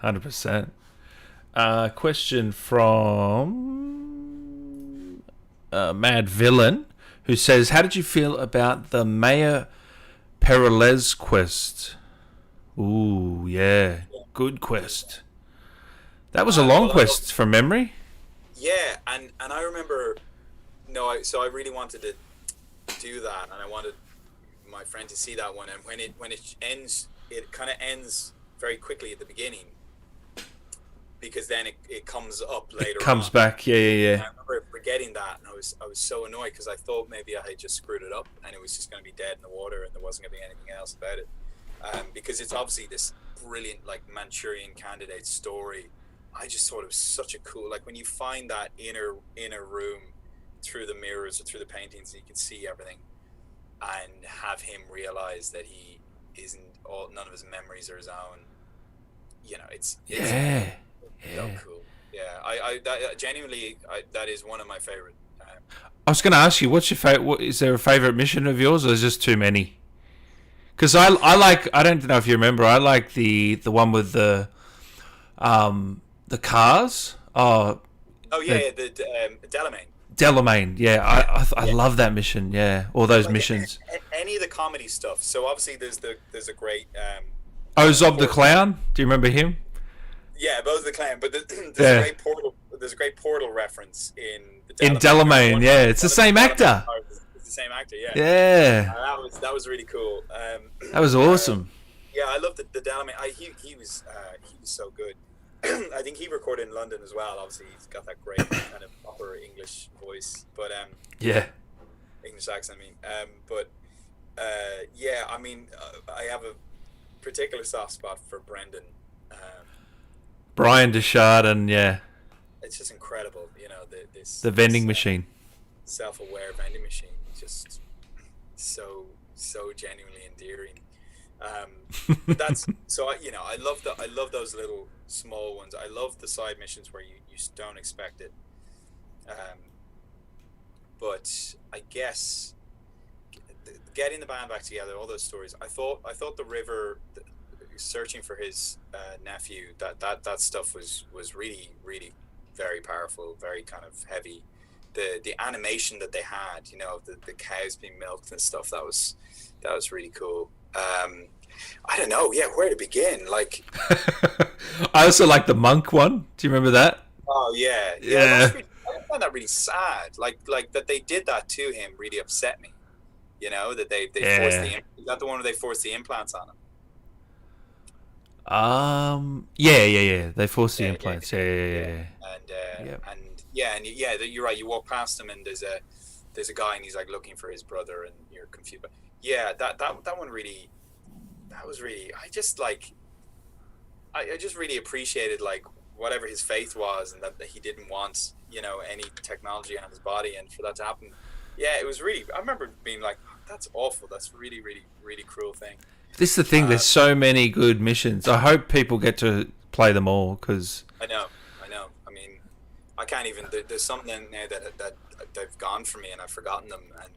100%. Question from Mad Villain, who says, "How did you feel about the Mayor Perelez quest?" Ooh, yeah, good quest. That was a long quest from memory. Yeah, and I remember, so I really wanted to do that, and I wanted my friend to see that one. And when it ends, it kind of ends very quickly at the beginning, because then it comes up later. It comes on. back, yeah. And I remember forgetting that, and I was so annoyed because I thought maybe I had just screwed it up, and it was just going to be dead in the water, and there wasn't going to be anything else about it. Because it's obviously this brilliant like Manchurian Candidate story. I just thought it was such a cool, like when you find that inner room through the mirrors or through the paintings, you can see everything, and have him realize that he isn't none of his memories are his own. You know, it's so cool. Yeah, genuinely, that is one of my favorite. I was going to ask you, what's your favorite? Is there a favorite mission of yours, or is just too many? Because I like, I don't know if you remember, I like the one with the cars. The Delamain. Delamain, yeah. I love that mission. Yeah, all those missions. Any of the comedy stuff. So obviously there's a great. Zob the Clown. Do you remember him? Yeah, Boz the Clown. But there's a great portal. There's a great portal reference in the Delamain. In Delamain, yeah, it's the same actor. It's the same actor, yeah. Yeah. That was really cool. That was awesome. Yeah, I love the Delamain. He was so good. I think he recorded in London as well. Obviously, he's got that great kind of proper English voice, but English accent. I mean, I mean, I have a particular soft spot for Brendan. Brian Deschard, and it's just incredible. You know, the vending machine, self-aware vending machine, just so genuinely endearing. But that's so I love those little small ones. I love the side missions where you don't expect it. But I guess getting the band back together, all those stories. I thought the river, searching for his nephew, that stuff was really really very powerful, very kind of heavy. The animation that they had, you know, the cows being milked and stuff, that was really cool. I don't know, where to begin. Like, I also like the monk one. Do you remember that? Oh yeah. I find that really sad. Like that they did that to him really upset me. You know, that they forced is that the one where they forced the implants on him? Yeah. They forced the implants. Yeah. You're right. You walk past him and there's a guy and he's like looking for his brother and you're confused. But yeah, that one really, that was really. I just really appreciated like whatever his faith was, and that he didn't want, you know, any technology on his body, and for that to happen, it was really. I remember being like, that's awful. That's a really really really cruel thing. This is the thing. There's so many good missions. I hope people get to play them all, because I know. I mean, I can't even. There's some now that they've gone for me, and I've forgotten them, and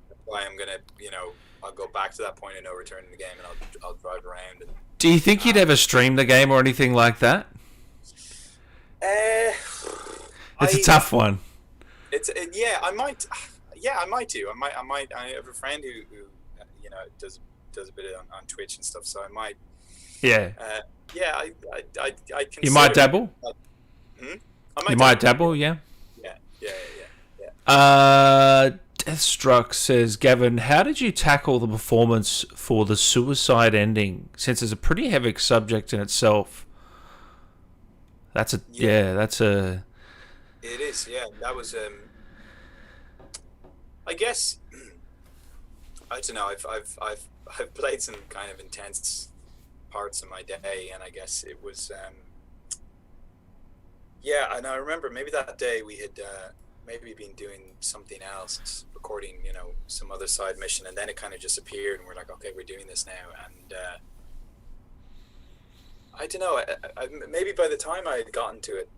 that's why I'm gonna, you know, I'll go back to that point of no return in the game, and I'll drive around. And, do you think you'd ever stream the game or anything like that? It's a tough one. I might. Yeah, I might do. I might. I have a friend who you know does a bit on Twitch and stuff, so I might. Yeah. I you might dabble. You might dabble. Yeah. Deathstruck says, Gavin, how did you tackle the performance for the suicide ending? Since it's a pretty heavy subject in itself. It is. Yeah, that was. I guess. I don't know. I've played some kind of intense parts of my day, and I guess it was. Yeah, and I remember maybe that day we had maybe been doing something else, recording, some other side mission, and then it kind of just appeared, and we're like, okay, we're doing this now. And I don't know, maybe by the time I had gotten to it,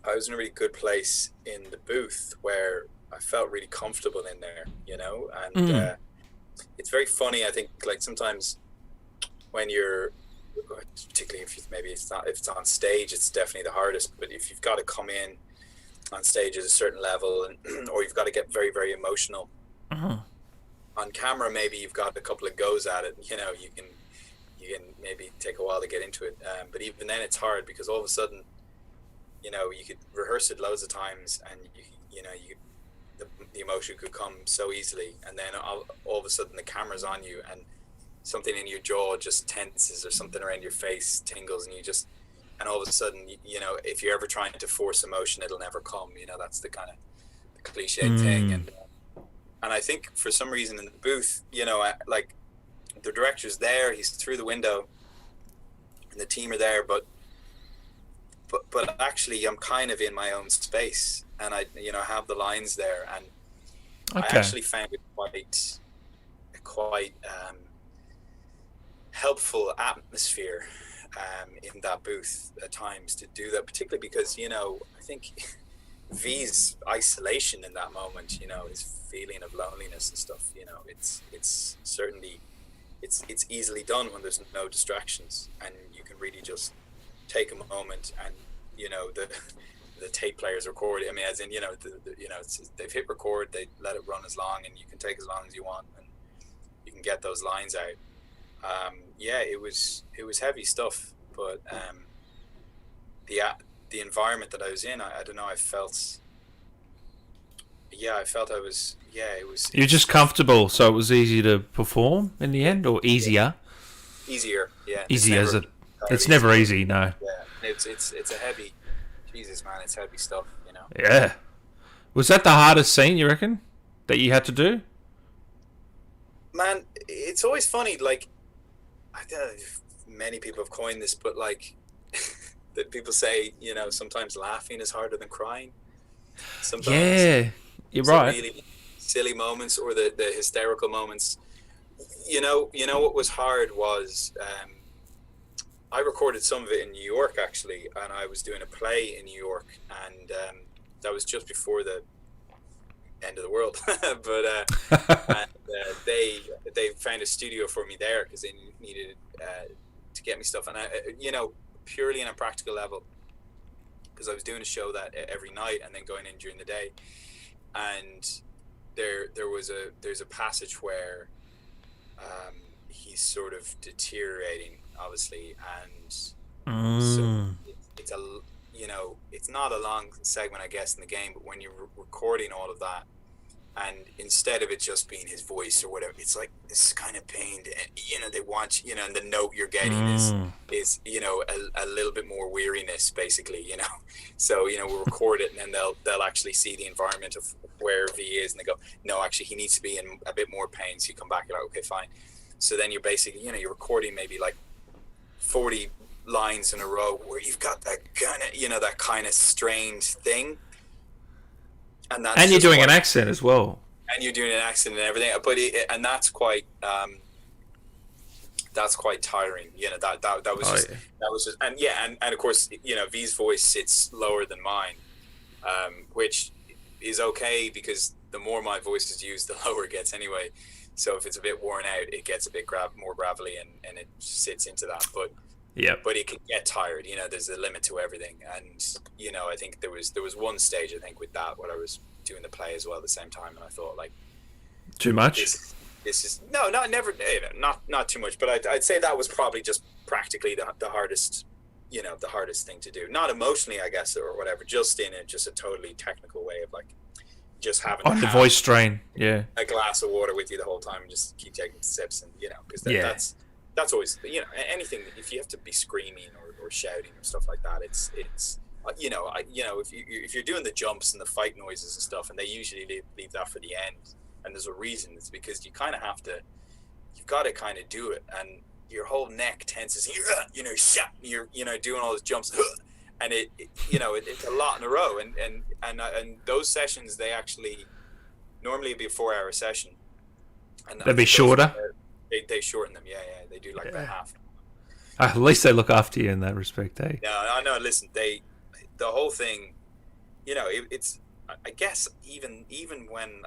I was in a really good place in the booth where I felt really comfortable in there, and it's very funny. I think like sometimes when you're, particularly if it's on stage, it's definitely the hardest. But if you've got to come in on stage at a certain level, and or you've got to get very, very emotional on camera, maybe you've got a couple of goes at it. You can maybe take a while to get into it. But even then, it's hard because all of a sudden, you could rehearse it loads of times, and the emotion could come so easily, and then all of a sudden the camera's on you, and something in your jaw just tenses, or something around your face tingles, and all of a sudden, if you're ever trying to force emotion, it'll never come. That's the kind of the cliche thing, and I think for some reason in the booth, like the director's there, he's through the window, and the team are there, but actually I'm kind of in my own space, and I have the lines there, and I actually found it quite helpful atmosphere in that booth at times to do that, particularly because I think V's isolation in that moment, his feeling of loneliness and stuff, it's certainly it's easily done when there's no distractions, and you can really just take a moment, and the tape players record. I mean, as in they've hit record, they let it run as long, and you can take as long as you want, and you can get those lines out. It was heavy stuff, but the environment that I was in, I don't know, I felt I was, it was. You're just comfortable, so it was easy to perform in the end, or easier? Easier, yeah. Easier, it's never easy, no. Yeah, it's a heavy, Jesus man, it's heavy stuff, Yeah. Was that the hardest scene, you reckon, that you had to do? Man, it's always funny, like, I don't know if many people have coined this, but like, that people say, sometimes laughing is harder than crying. Sometimes. Yeah, you're right. Really silly moments, or the hysterical moments. What was hard was, I recorded some of it in New York, actually, and I was doing a play in New York, and that was just before the end of the world. But they found a studio for me there because they needed to get me stuff, and I, purely on a practical level, because I was doing a show that every night and then going in during the day, and there's a passage where he's sort of deteriorating, obviously, and so it's it's not a long segment, I guess, in the game, but when you're recording all of that, and instead of it just being his voice or whatever, it's like this kind of pained, they want and the note you're getting is a little bit more weariness, basically, so we'll record it, and then they'll actually see the environment of where V is, and they go, no, actually he needs to be in a bit more pain. So you come back, you're like, okay, fine. So then you're basically you're recording maybe like 40 lines in a row where you've got that kind of strained thing, and you're doing an accent as well, and you're doing an accent and everything, but that's quite tiring. That was just, and of course V's voice sits lower than mine, which is okay, because the more my voice is used, the lower it gets anyway. So if it's a bit worn out, it gets a bit more gravelly, and it sits into that. But but it can get tired. There's a limit to everything, and I think there was one stage, I think, with that, where I was doing the play as well at the same time, and I thought, like, too much. This is not too much, but I'd say that was probably just practically the hardest, the hardest thing to do. Not emotionally, I guess, or whatever, just in a totally technical way of, like, just having on the voice strain, a glass of water with you the whole time and just keep taking sips, and because that's always anything. If you have to be screaming or shouting or stuff like that, it's if you're doing the jumps and the fight noises and stuff, and they usually leave that for the end, and there's a reason. It's because you kind of have to, you've got to kind of do it, and your whole neck tenses, you're doing all those jumps, and it's a lot in a row, and those sessions, they actually normally be a 4-hour session, and they'd be shorter. They shorten them, they do like about half. At least they look after you in that respect, eh? No. Listen, the whole thing, it's. I guess even when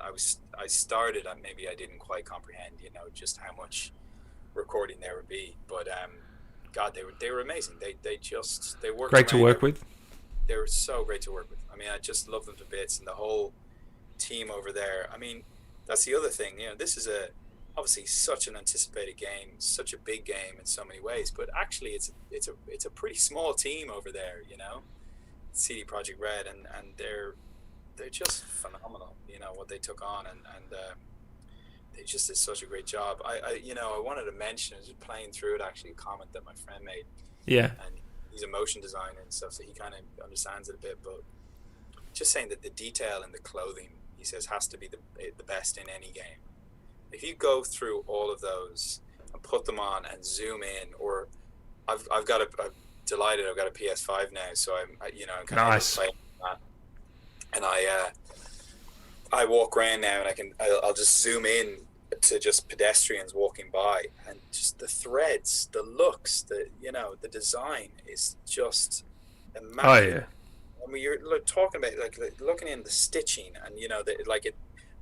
I started, maybe I didn't quite comprehend, just how much recording there would be. But God, they were amazing. They worked great to work with. They were so great to work with. I mean, I just love them to bits, and the whole team over there. I mean, that's the other thing. This is obviously such an anticipated game, such a big game in so many ways. But actually, it's a pretty small team over there. CD Projekt Red, and they're just phenomenal. What they took on, and they just did such a great job. I wanted to mention, I was just playing through it, actually, a comment that my friend made. Yeah. And he's a motion designer and stuff, so he kind of understands it a bit. But just saying that the detail in the clothing, he says, has to be the best in any game. If you go through all of those and put them on and zoom in, or I've got I'm delighted I've got a PS5 now, so I'm kind nice. of playing that. And I walk around now, and I'll just zoom in to just pedestrians walking by, and just the threads, the looks, the design is just immaculate. I mean, you're talking about like looking in the stitching, and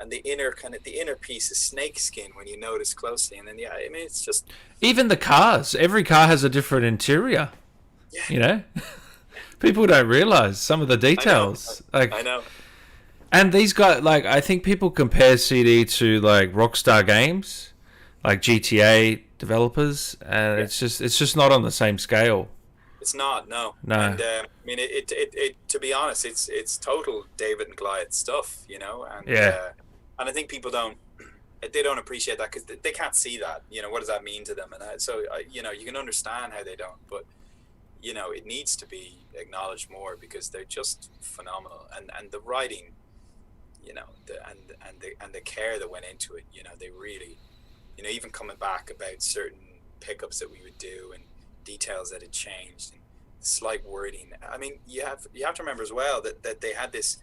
and the inner piece is snake skin when you notice closely, and then I mean, it's just even the cars. Every car has a different interior. Yeah. People don't realize some of the details. I know. And these guys, I think people compare CD to Rockstar Games, like GTA developers, and it's just not on the same scale. It's not, no. And I mean, it to be honest, it's total David and Goliath stuff, and and I think people don't appreciate that because they can't see that. What does that mean to them? And so you can understand how they don't, but it needs to be acknowledged more because they're just phenomenal, and the writing, and the care that went into it. They really, even coming back about certain pickups that we would do and details that had changed and slight wording. I mean, you have to remember as well that they had this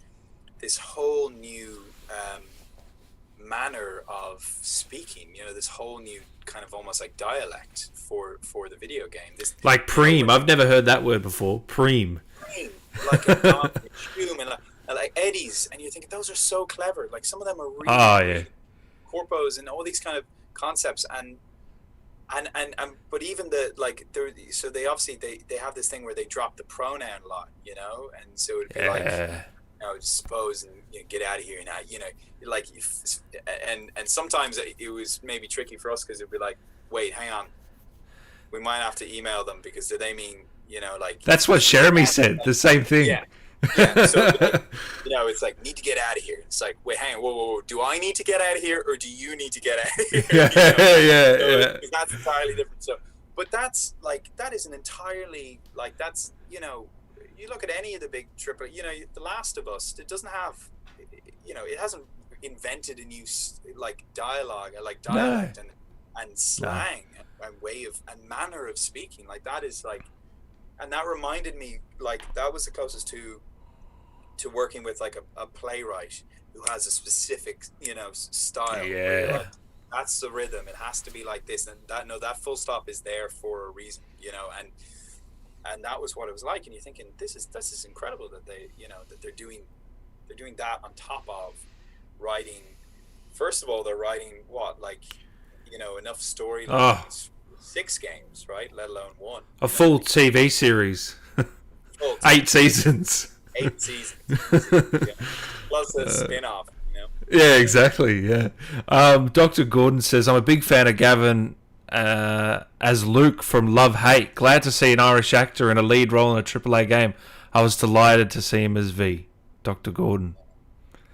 whole new manner of speaking. This whole new kind of almost like dialect for the video game. This like preem. I've never heard that word before. Preem. Like a and like Eddies, and you think those are so clever. Like some of them are really corpos and all these kind of concepts, and but even so they obviously they have this thing where they drop the pronoun a lot, and so it'd be suppose and get out of here now, and sometimes it was maybe tricky for us because it'd be like, wait, hang on, we might have to email them because do they mean that's what Jeremy said, the same thing. So it's like, need to get out of here. It's like, wait, hang on, whoa, do I need to get out of here or do you need to get out of here? That's entirely different. So but that's that is an entirely that's you look at any of the big triple, The Last of Us, it doesn't have, it hasn't invented a new dialogue, dialect and slang and way of and manner of speaking. That is and that reminded me, that was the closest to working with a playwright who has a specific style. Yeah. That's the rhythm. It has to be like this, and that full stop is there for a reason. And that was what it was like. And you're thinking, this is incredible that they, that they're doing that on top of writing. First of all, they're writing enough storylines. 6 games, right? Let alone 1. A full TV series. 8 seasons. 8 seasons. Yeah. Plus a spin-off, Yeah, exactly, yeah. Dr. Gordon says, I'm a big fan of Gavin as Luke from Love Hate. Glad to see an Irish actor in a lead role in a AAA game. I was delighted to see him as V. Dr. Gordon.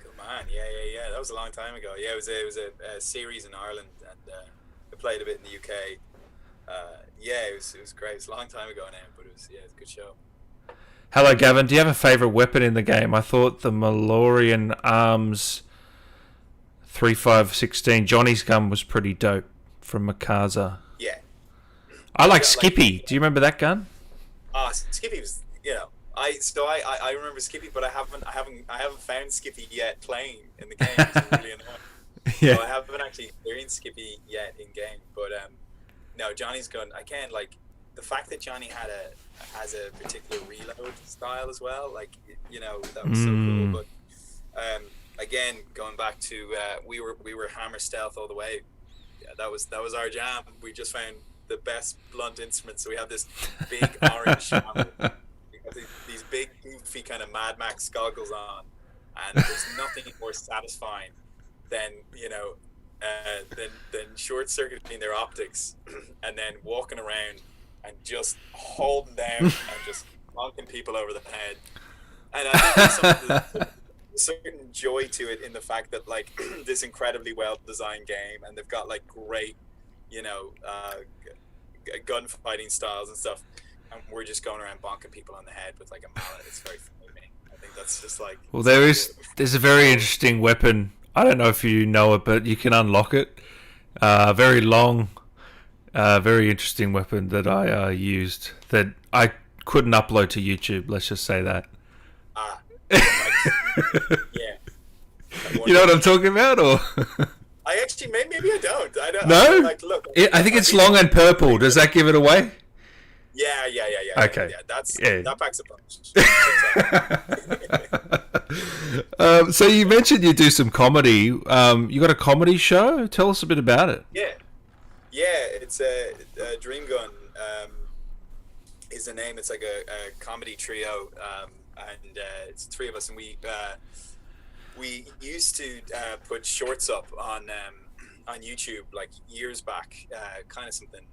Good man, yeah. That was a long time ago. Yeah, it was a series in Ireland, and I played a bit in the UK. It was great. It's a long time ago now, but it was a good show. Hello, Gavin. Do you have a favourite weapon in the game? I thought the Malorian Arms 3516 Johnny's gun was pretty dope from Makaza. Yeah. I like Skippy. Do you remember that gun? Skippy was, I remember Skippy, but I haven't found Skippy yet playing in the game. It's really annoying. Yeah. So I haven't actually experienced Skippy yet in game. But no, Johnny's gun. I can't like the fact that Johnny has a particular reload style as well. Like that was so cool. But again, going back to we were hammer stealth all the way. Yeah, that was our jam. We just found the best blunt instruments. So we have this big orange hammer. We have these big goofy kind of Mad Max goggles on, and there's nothing more satisfying than than short circuiting their optics and then walking around and just holding down and just knocking people over the head. And I think there's a certain joy to it in the fact that like this incredibly well designed game, and they've got like great gunfighting styles and stuff, and we're just going around bonking people on the head with like a mallet. It's very funny to me. I think that's just like, well, there's a very interesting weapon. I don't know if you know it, but you can unlock it. Very long, very interesting weapon that I used that I couldn't upload to YouTube. Let's just say that. Yeah. You know what I'm talking about, or? I actually maybe I don't. I don't. No. Look. I think it's long and purple. Does that give it away? Yeah. Okay. Yeah, that packs a punch. So you mentioned you do some comedy. You got a comedy show? Tell us a bit about it. Yeah. It's a Dream Gun. Is the name? It's like a comedy trio, and it's three of us, and we used to put shorts up on YouTube like years back, kind of something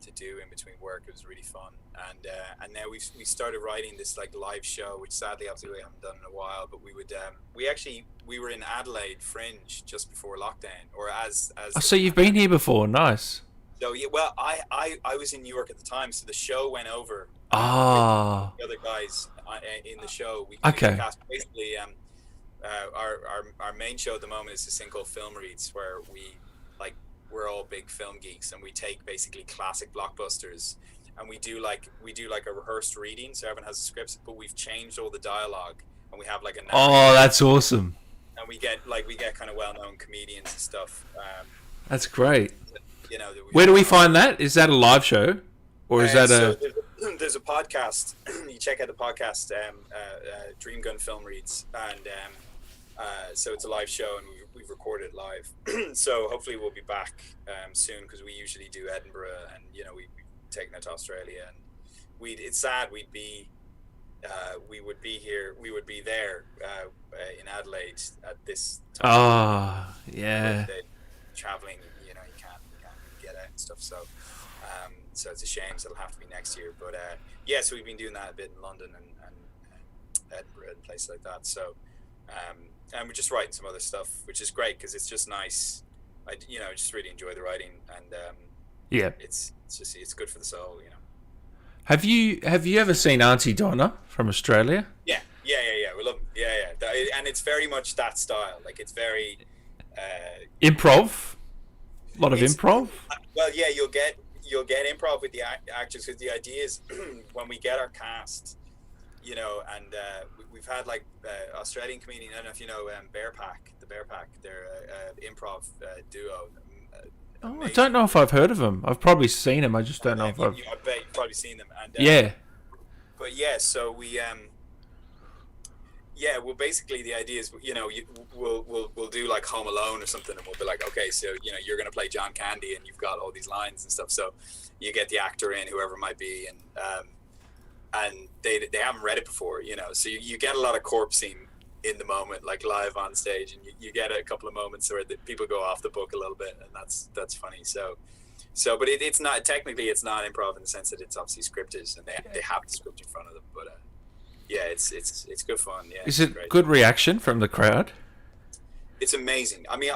to do in between work. It was really fun, and now we started writing this like live show, which sadly obviously we haven't done in a while. But we would we were in Adelaide Fringe just before lockdown, or as so you've been here before. Nice. So yeah, well, I was in New York at the time, so the show went over. The other guys in the show. We cast basically. Our main show at the moment is this thing called Film Reads, where we're all big film geeks, and we take basically classic blockbusters, and we do like a rehearsed reading. So everyone has a script, but we've changed all the dialogue, and we have like a narrator. Oh, that's awesome. And we get kind of well-known comedians and stuff. That's great. Where do we find that? Is that a live show, or is that there's a podcast. You check out the podcast, Dream Gun Film Reads, and so it's a live show, and we've recorded live. So hopefully we'll be back soon, because we usually do Edinburgh, and we've taken it to Australia, and it's sad we would be there in Adelaide at this time. Oh, yeah. Traveling, you can't get out and stuff. So so it's a shame. So it'll have to be next year. But so we've been doing that a bit in London and Edinburgh and places like that. So and we're just writing some other stuff, which is great because it's just nice. I just really enjoy the writing, and it's good for the soul. Have you ever seen Auntie Donna from Australia? Yeah. We love them. Yeah. And it's very much that style. Like it's very improv. A lot of improv. Well, yeah, you'll get improv with the actors, because the idea is when we get our cast, and we've had like Australian comedian. I don't know if you know the Bear Pack. They're improv duo. I don't know if I've heard of them. I've probably seen them. I just don't know if I've. I bet you've probably seen them. And yeah. But yeah, so we well, basically the idea is, we'll do like Home Alone or something, and we'll be like, okay, so you're gonna play John Candy, and you've got all these lines and stuff. So you get the actor in, whoever it might be, and they haven't read it before, So you get a lot of corpsing in the moment, like live on stage, and you get a couple of moments where people go off the book a little bit, and that's funny. So but it's not technically, it's not improv in the sense that it's obviously scripted, and they have the script in front of them, but. Yeah, it's good fun. Yeah, is it great. Good reaction from the crowd? It's amazing. I mean,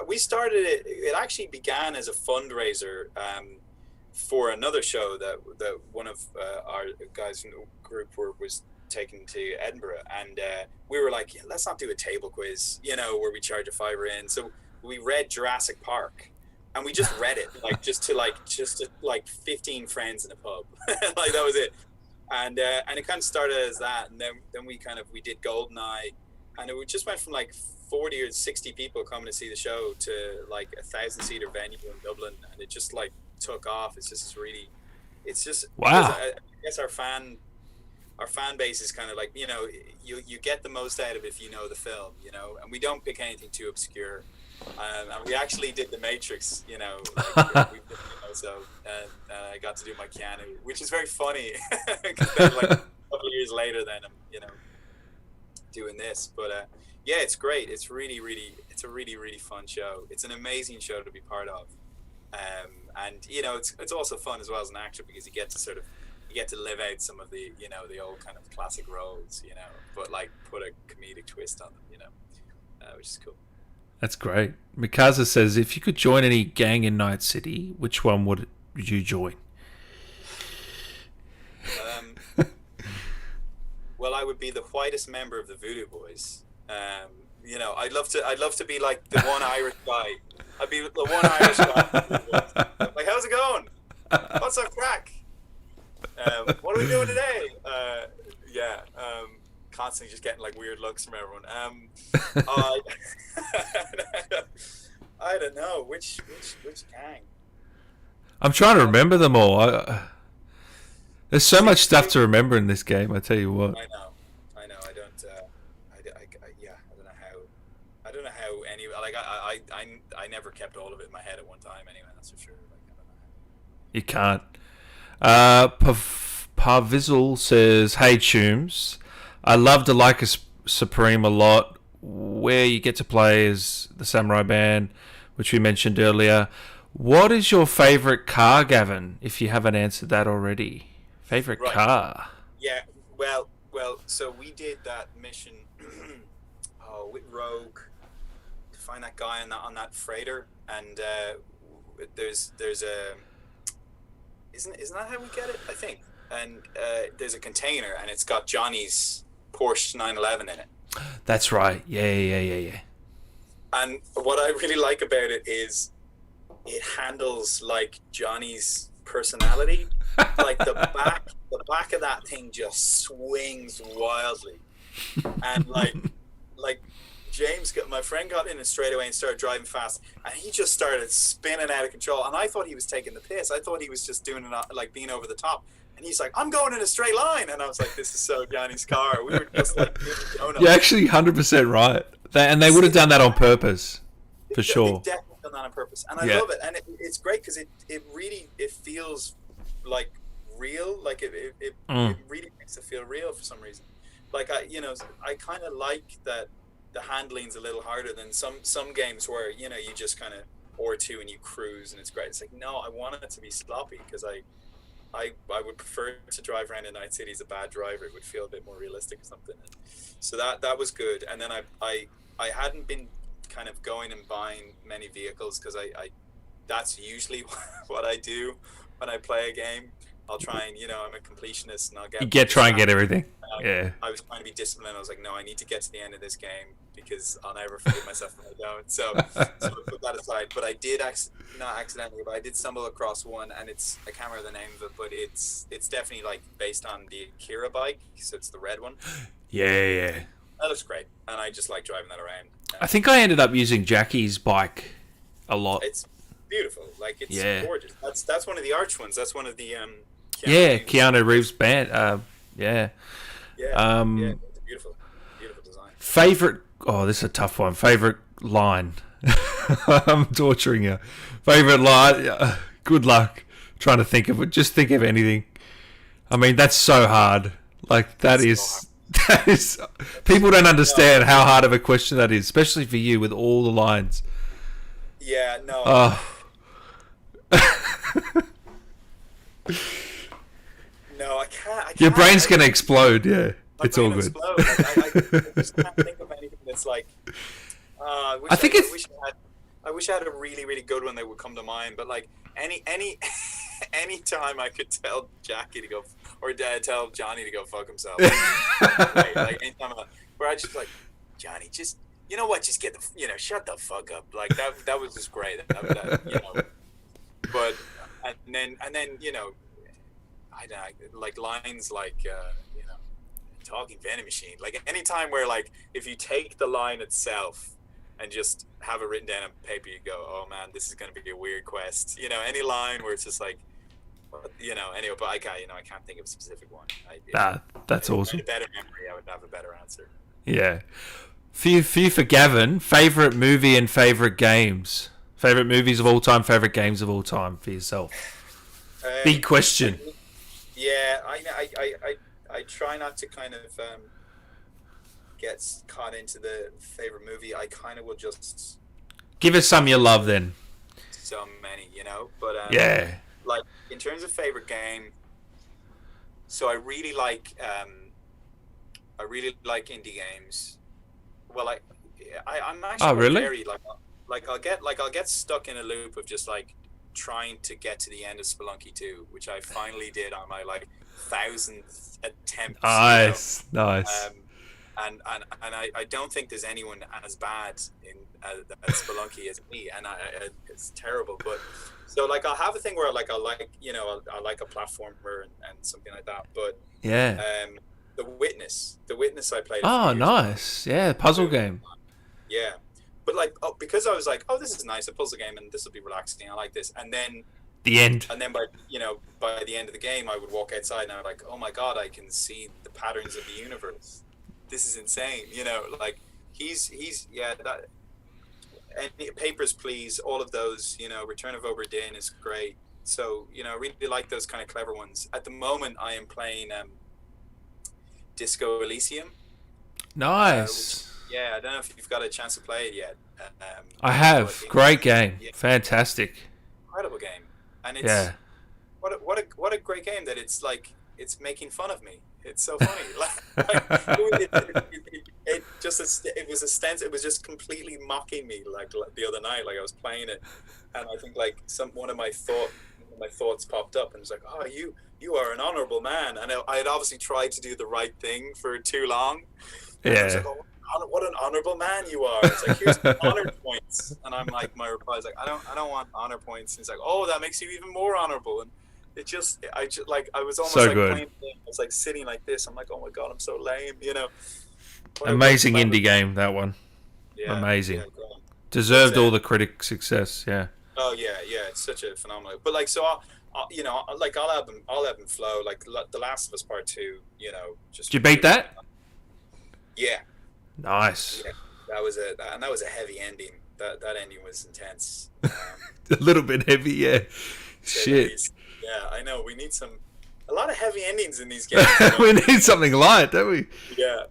we started it. It actually began as a fundraiser for another show that one of our guys from the group was taken to Edinburgh, and we were like, let's not do a table quiz, where we charge $5 in. So we read Jurassic Park, and we just read it just to 15 friends in a pub, like that was it. and it kind of started as that, and then we did GoldenEye, and it just went from like 40 or 60 people coming to see the show to like 1,000-seater venue in Dublin, and it just like took off. It's just really, it's just wow. I guess our fan base is kind of like, you know, you get the most out of it if you know the film, you know, and we don't pick anything too obscure. And we actually did The Matrix, you know, like, so I got to do my Keanu, which is very funny, because then like a couple of years later, then I'm, you know, doing this. But yeah, it's great. It's a really, really fun show. It's an amazing show to be part of, and you know, it's also fun as well as an actor, because you get to live out some of the, you know, the old kind of classic roles, you know, but like put a comedic twist on them, you know, which is cool. That's great. Mikaza says, if you could join any gang in Night City, which one would you join? Well, I would be the whitest member of the Voodoo Boys. You know, I'd love to be like the one Irish guy. I'd be the one Irish guy. Like, how's it going? What's up, crack? What are we doing today? Yeah. Constantly just getting like weird looks from everyone. I don't know which gang. I'm trying to remember them all. There's so much stuff to remember in this game. I tell you what. I know. I don't. Yeah. I don't know how any. Like I never kept all of it in my head at one time. Anyway, that's for sure. Like, I don't know. You can't. Parvizzle says, "Hey Toombs, I love the Leica Supreme a lot, where you get to play as the Samurai Band, which we mentioned earlier. What is your favourite car, Gavin, if you haven't answered that already? Favourite car?" Yeah, well, so we did that mission with Rogue to find that guy on that freighter, and there's a... Isn't that how we get it? I think. And there's a container, and it's got Johnny's Porsche 911 in it. That's right. Yeah. And what I really like about it is it handles like Johnny's personality. Like the back of that thing just swings wildly, and like James, my friend, got in it straight away and started driving fast, and he just started spinning out of control. And I thought he was taking the piss. I thought he was just doing it like being over the top. And he's like, "I'm going in a straight line," and I was like, "This is so Johnny's car." We were just like, "You're actually 100% right." And they would have done that on purpose, for sure. They definitely done that on purpose, and I love it. And it's great because it really feels like real. Like it really makes it feel real for some reason. Like I kind of like that the handling's a little harder than some games where, you know, you just kind of R2 and you cruise and it's great. It's like, no, I want it to be sloppy, because I would prefer to drive around in Night City as a bad driver. It would feel a bit more realistic or something. And so that was good. And then I hadn't been kind of going and buying many vehicles, because I that's usually what I do when I play a game. I'll try and, you know, I'm a completionist, and I'll try and get everything. Yeah. I was trying to be disciplined. I was like, no, I need to get to the end of this game, because I'll never forgive myself if I don't. So I put that aside. But I did not accidentally, but I did stumble across one, and I can't remember the name of it, but it's definitely like based on the Akira bike, so it's the red one. Yeah. That looks great, and I just like driving that around. I think I ended up using Jackie's bike a lot. It's beautiful. Like, it's gorgeous. That's one of the Arch ones. That's one of the Keanu Reeves band. Yeah. It's a beautiful design. Favorite? Oh, this is a tough one. Favorite line? I'm torturing you. Favorite line? Good luck trying to think of it. Just think of anything. I mean, that's so hard. Like, that is. People don't understand how hard of a question that is, especially for you with all the lines. Yeah. No. No, I can't. Your brain's gonna explode. Yeah, it's all good. I just can't think of anything that's like. I wish I had a really, really good one that would come to mind. But like any time I could tell Jackie to go, or tell Johnny to go fuck himself. Like anytime where I just like, Johnny, just, you know what, just shut the fuck up. Like that was just great. That, you know. But and then you know, I don't know, like lines like you know, talking vending machine. Like any time where like if you take the line itself and just have it written down on paper, you go, oh man, this is going to be a weird quest. You know, any line where it's just like, you know, anyway. But I can't think of a specific one. That's if I awesome. had a better memory, I would have a better answer. Yeah. For Gavin, favorite movie and favorite games. Favorite movies of all time, favorite games of all time for yourself. Big question. Yeah, I try not to kind of get caught into the favorite movie. I kind of will just Give us some you love then. so many, you know. But Yeah. like in terms of favorite game, so I really like indie games. Well, I'm actually really? very I'll get stuck in a loop of just like trying to get to the end of Spelunky 2, which I finally did on my like 1000th attempt. Nice, nice. And I don't think there's anyone as bad at Spelunky as me, and it's terrible. But so like I'll have a thing where like I like a platformer and something like that. But Yeah. the Witness I played. Oh, nice. Yeah, puzzle game. Yeah, but like because I was like, oh, this is nice, a puzzle game, and this will be relaxing. I like this, and then The end. by the end of the game, I would walk outside and I'm like, oh my god, I can see the patterns of the universe. This is insane, you know. Like he's that. And Papers, Please, all of those, you know. Return of Obra Dinn is great. So you know, I really like those kind of clever ones. At the moment, I am playing Disco Elysium. Nice. Yeah, I don't know if you've got a chance to play it yet. I have. Great game. Yeah. Fantastic. Incredible game. And it's what a great game that it's like it's making fun of me. It's so funny. It was just completely mocking me like the other night. Like I was playing it, and I think like one of my thoughts popped up, and it's like, oh, you are an honorable man. And I had obviously tried to do the right thing for too long. And I was like, oh, what an honorable man you are. It's like, here's honor points. And I'm like, my reply is like, I don't want honor points. And it's like, oh, that makes you even more honorable. And I was almost so like good. playing, I was like sitting like this. I'm like, oh my god, I'm so lame, you know. Amazing indie game, that one. Yeah, amazing. Yeah, deserved all the critic success. Yeah. Oh yeah, it's such a phenomenal. But like, so I'll ebb and flow. Like The Last of Us Part 2, you know. Just did you beat that? Yeah. Nice. Yeah, that was a heavy ending. That ending was intense. A little bit heavy, yeah. Shit. Yeah, I know. We need a lot of heavy endings in these games. You know? We need something light, don't we? Yeah.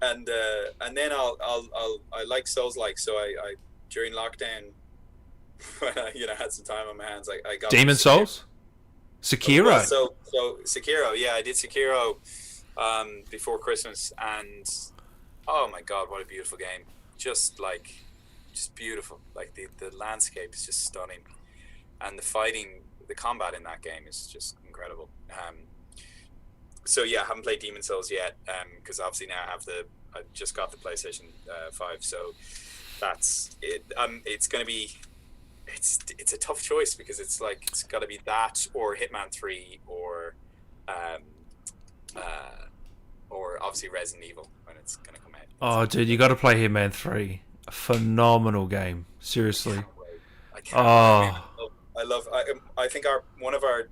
And then I like Souls-like. So I during lockdown, when I had some time on my hands, I got Demon Souls. Sekiro. Well, so Sekiro, yeah, I did Sekiro before Christmas, and oh my god, what a beautiful game! Just beautiful. Like the landscape is just stunning, and the combat in that game is just incredible. So yeah, I haven't played Demon Souls yet, because obviously now I just got the PlayStation 5, so that's it. It's gonna be. It's a tough choice because it's got to be that or Hitman 3 or obviously Resident Evil when it's gonna come out. Oh, dude, you got to play Hitman 3. A phenomenal game. Seriously. I think one of our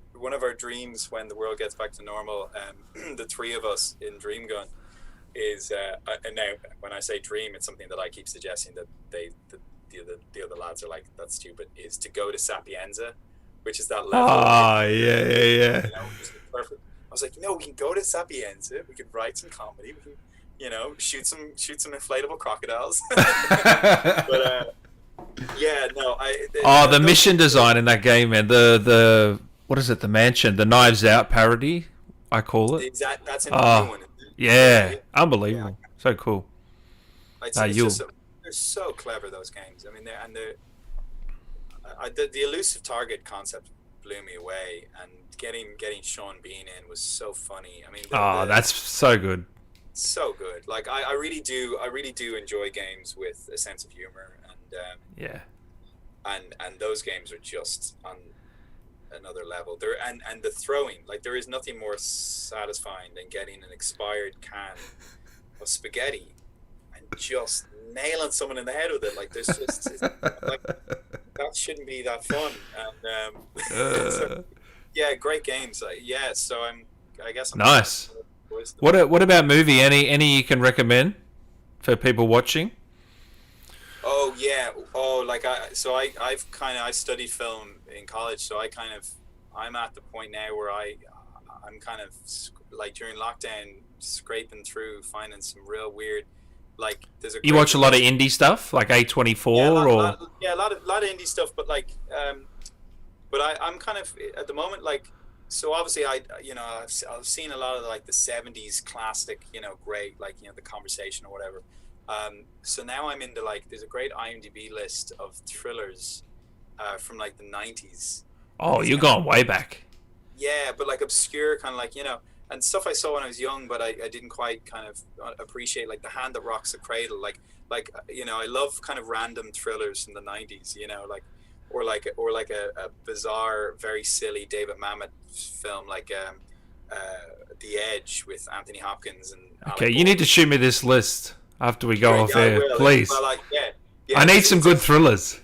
dreams when the world gets back to normal, the three of us in Dream Gun, is and now when I say dream, it's something that I keep suggesting that the other lads are like, that's stupid, is to go to Sapienza, which is that level. Yeah. You know, just perfect. I was like, we can go to Sapienza, we can write some comedy, we can, shoot some inflatable crocodiles. But the mission design in that game, man. The what is it? The mansion, the Knives Out parody, I call it. That's a new one. Yeah, unbelievable. Yeah. So cool. They're so clever, those games. I mean, the elusive target concept blew me away, and getting Sean Bean in was so funny. I mean, that's so good. So good. Like I really do enjoy games with a sense of humor, and yeah, and those games are just another level. There and the throwing, like there is nothing more satisfying than getting an expired can of spaghetti and just nailing someone in the head with it. Like there's just like that shouldn't be that fun. And so, yeah, great games. Yeah, so I guess I'm nice. What about movie? Any you can recommend for people watching? Oh yeah. Oh, like I studied film in college, so I'm at the point now where I'm kind of like during lockdown scraping through, finding some real weird. Like there's a. You watch a lot of indie stuff, like A24 yeah, or. A lot of indie stuff, but like, but I'm kind of at the moment like. So obviously I've seen a lot of like the 70s classic, great, like, The Conversation or whatever. So now I'm into like, there's a great IMDb list of thrillers from like the 90s. Oh, you're going way back. Yeah, but like obscure kind of like, and stuff I saw when I was young, but I didn't quite kind of appreciate, like The Hand That Rocks the Cradle. Like, I love kind of random thrillers from the 90s, like, or like a bizarre, very silly David Mamet film, like The Edge with Anthony Hopkins and okay, you need to shoot me this list after we go off air, please. Well, like, I need some good thrillers.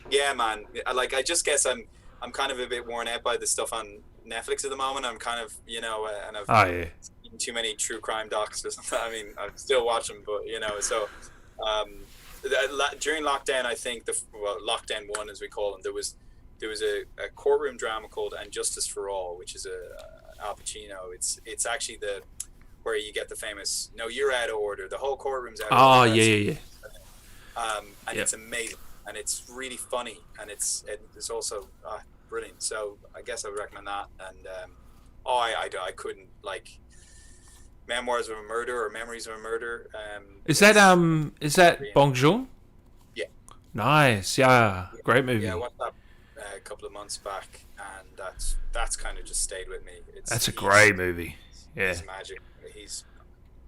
Yeah, man. Like, I just guess I'm kind of a bit worn out by the stuff on Netflix at the moment. I'm kind of, and I've seen too many true crime docs or something. I mean, I still watch them, but so during lockdown, I think lockdown 1, as we call them, there was a courtroom drama called And Justice for All, which is a Al Pacino. It's actually where you get the famous "No, you're out of order." The whole courtroom's out of order. Oh, yeah. And it's amazing, and it's really funny, and it's also brilliant. So I guess I would recommend that. And I couldn't, like, Memoirs of a Murder or Memories of a Murder. Is that Bong Joon? Yeah. Nice. Yeah. Great movie. Yeah, I watched that a couple of months back, and that's kind of just stayed with me. That's a great movie. Yeah. He's magic.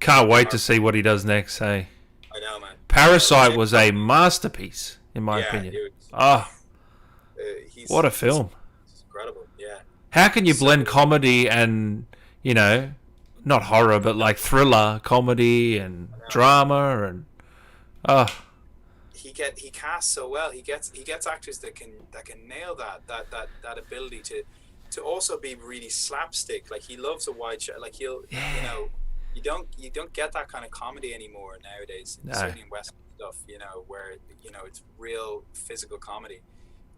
Can't wait to see what he does next, hey? I know, man. Parasite was a masterpiece, in my opinion. Dude. What a film. It's incredible, yeah. How can you blend comedy and, not horror, but like thriller, comedy and drama and... He casts so well. He gets actors that can nail that ability to also be really slapstick. Like, he loves a wide shot. Like, he'll you don't get that kind of comedy anymore nowadays. No. Certainly in Western stuff, where it's real physical comedy,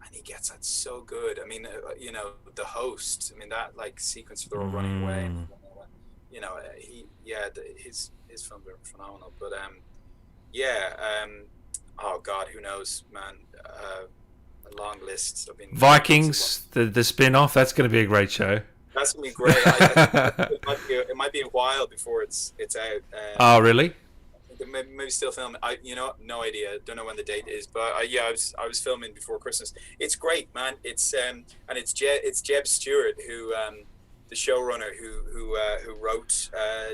and he gets that so good. I mean, The Host. I mean, that like sequence where they're all running away. His films are phenomenal. But oh God, who knows, man? A long list. Vikings, the spin-off. That's going to be a great show. That's gonna be great. It might be a while before it's out. Oh, really? Maybe still filming. No idea. Don't know when the date is, but I was filming before Christmas. It's great, man. It's and it's Jeb Stewart, who the showrunner who wrote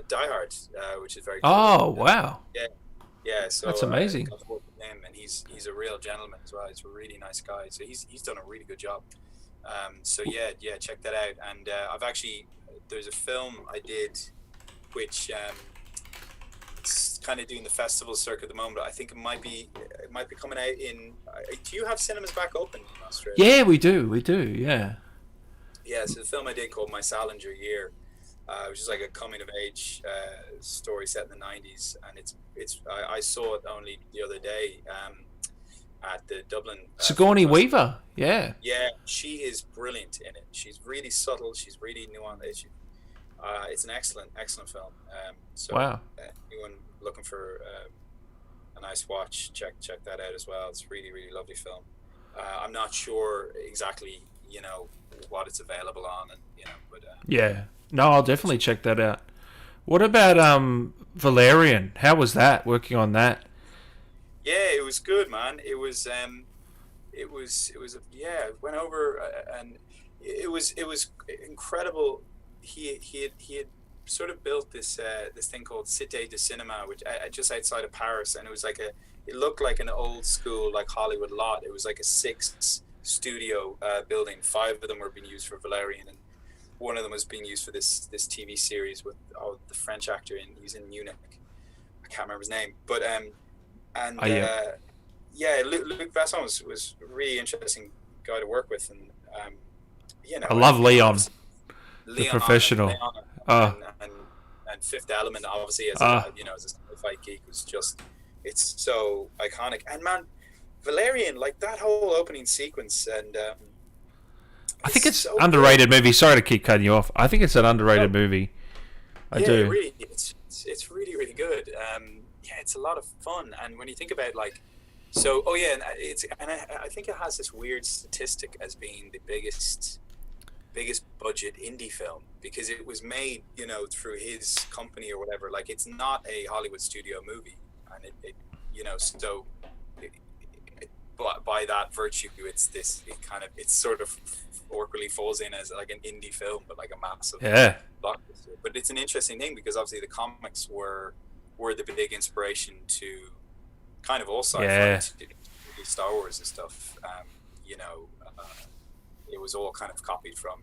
Die Hard, which is very cool. Oh, wow. Yeah. So that's amazing. I've worked with him, and he's a real gentleman as well. He's a really nice guy. So he's done a really good job. So check that out. And there's a film I did, which it's kind of doing the festival circuit at the moment. I think it might be coming out in. Do you have cinemas back open in Australia? Yeah, we do. Yeah. Yeah. So the film I did called My Salinger Year, which is like a coming of age story set in the 90s, and I saw it only the other day. At the Dublin Sigourney Weaver, yeah, she is brilliant in it. She's really subtle. She's really nuanced. It's an excellent film. Wow. Anyone looking for a nice watch, check that out as well. It's really, really lovely film. I'm not sure exactly, what it's available on, and but yeah, no, I'll definitely check that out. What about Valerian? How was that? Working on that? Yeah, it was good, man. It was went over and it was incredible. He had sort of built this thing called Cité de Cinema, which just outside of Paris, and it was like it looked like an old school like Hollywood lot. It was like a 6 studio building. 5 of them were being used for Valerian, and one of them was being used for this TV series with the French actor he's in Munich. I can't remember his name, but Luc Besson was a really interesting guy to work with, and I love Leon the professional. And Fifth Element, obviously, as a sci-fi geek, was just, it's so iconic. And man, Valerian, like that whole opening sequence, and I think it's so underrated movie. Sorry to keep cutting you off. I think it's an underrated movie. I do. Really, it's really, really good. It's a lot of fun, and when you think about I think it has this weird statistic as being the biggest budget indie film, because it was made, through his company or whatever. Like, it's not a Hollywood studio movie, and but by that virtue, it sort of awkwardly falls in as like an indie film, but like a massive blockbuster. But it's an interesting thing, because obviously the comics were the big inspiration to kind of all sci-fi, Star Wars and stuff. It was all kind of copied from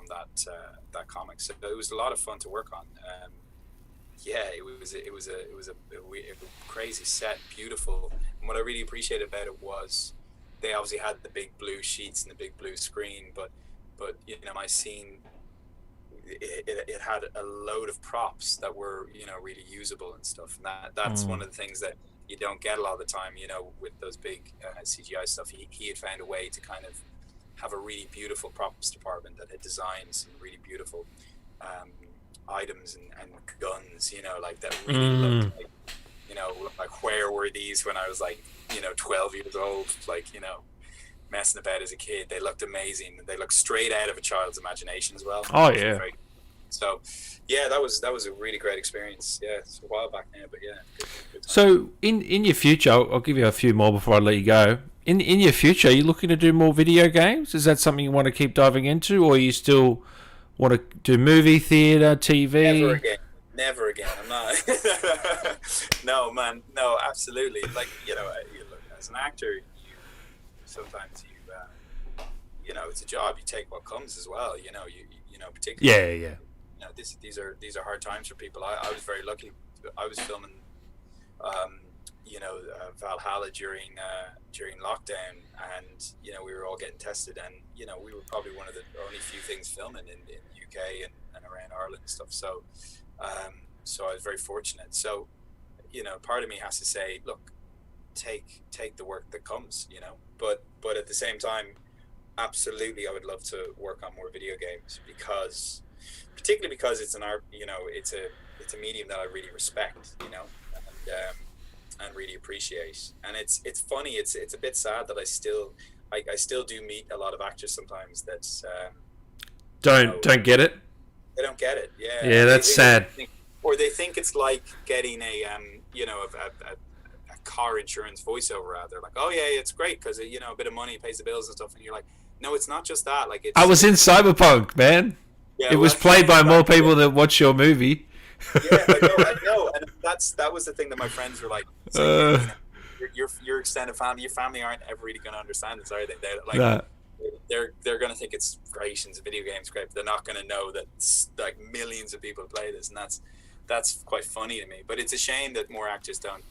that comic, so it was a lot of fun to work on. It was a crazy set, beautiful. And what I really appreciated about it was they obviously had the big blue sheets and the big blue screen, but my scene, it had a load of props that were really usable and stuff, and that's one of the things that you don't get a lot of the time, with those big CGI stuff. He had found a way to kind of have a really beautiful props department that had designed some really beautiful items and guns, like that really looked like, like, where were these when I was 12 years old, messing about as a kid. They looked amazing. They looked straight out of a child's imagination as well. Oh yeah. So that was a really great experience. Yeah, it's a while back now, but yeah. Good time. So in your future, I'll give you a few more before I let you go. In your future, are you looking to do more video games? Is that something you want to keep diving into, or you still want to do movie, theater, TV? Never again. I'm not. No, man. No, absolutely. Like, look, as an actor, sometimes it's a job. You take what comes as well. Particularly. Yeah. These are hard times for people. I was very lucky. I was filming, Valhalla during lockdown, and we were all getting tested, and we were probably one of the only few things filming in the UK and around Ireland and stuff. So so I was very fortunate. So part of me has to say, look, take the work that comes, but at the same time, absolutely, I would love to work on more video games, particularly because it's an art, it's a medium that I really respect, and really appreciate. And it's funny, it's a bit sad that I still do meet a lot of actors sometimes that don't get it. They don't get it. Yeah. Yeah, that's sad. Or they think it's like getting a car insurance voiceover out there. Like, oh yeah, it's great because a bit of money pays the bills and stuff. And you're like, no, it's not just that. Like, I was in Cyberpunk, man. Yeah, it was played by more people that watch your movie. Yeah, I know, and that was the thing that my friends were like. It's like your extended family, your family aren't ever really going to understand this, are they? They're like, they're going to think it's great and it's a video game's great, but they're not going to know that like millions of people play this, and that's quite funny to me. But it's a shame that more actors don't,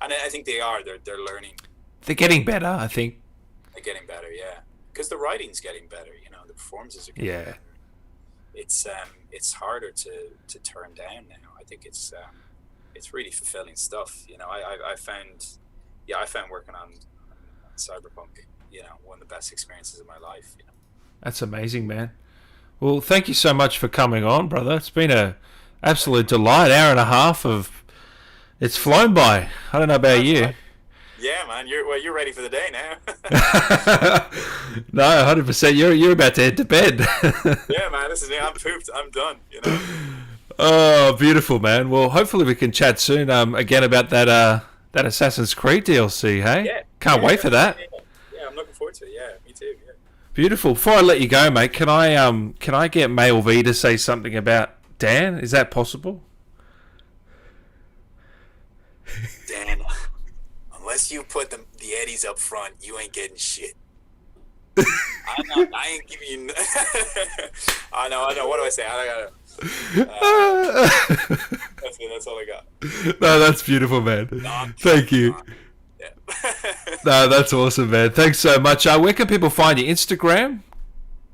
and I think they are. They're learning. They're getting better, I think. They're getting better, yeah, because the writing's getting better. The performances are getting better. It's harder to turn down now. I think it's really fulfilling stuff. I found working on Cyberpunk, one of the best experiences of my life. That's amazing, man. Well, thank you so much for coming on, brother. It's been a absolute delight. Hour and a half it's flown by. I don't know about you. Yeah, man. You're ready for the day now. No, 100%. You're about to head to bed. Yeah, man. This is me. I'm pooped. I'm done. Oh, beautiful, man. Well, hopefully we can chat soon. Again about that Assassin's Creed DLC. Hey, yeah. Can't wait for that. Yeah, I'm looking forward to it. Yeah, me too. Yeah. Beautiful. Before I let you go, mate, can I get Mail V to say something about Dan? Is that possible? Dan, unless you put the Eddies up front, you ain't getting shit. I ain't giving you. I know. What do I say? I gotta. That's it. That's all I got. No, that's beautiful, man. Thank you. Yeah. No, that's awesome, man. Thanks so much. Where can people find you? Instagram?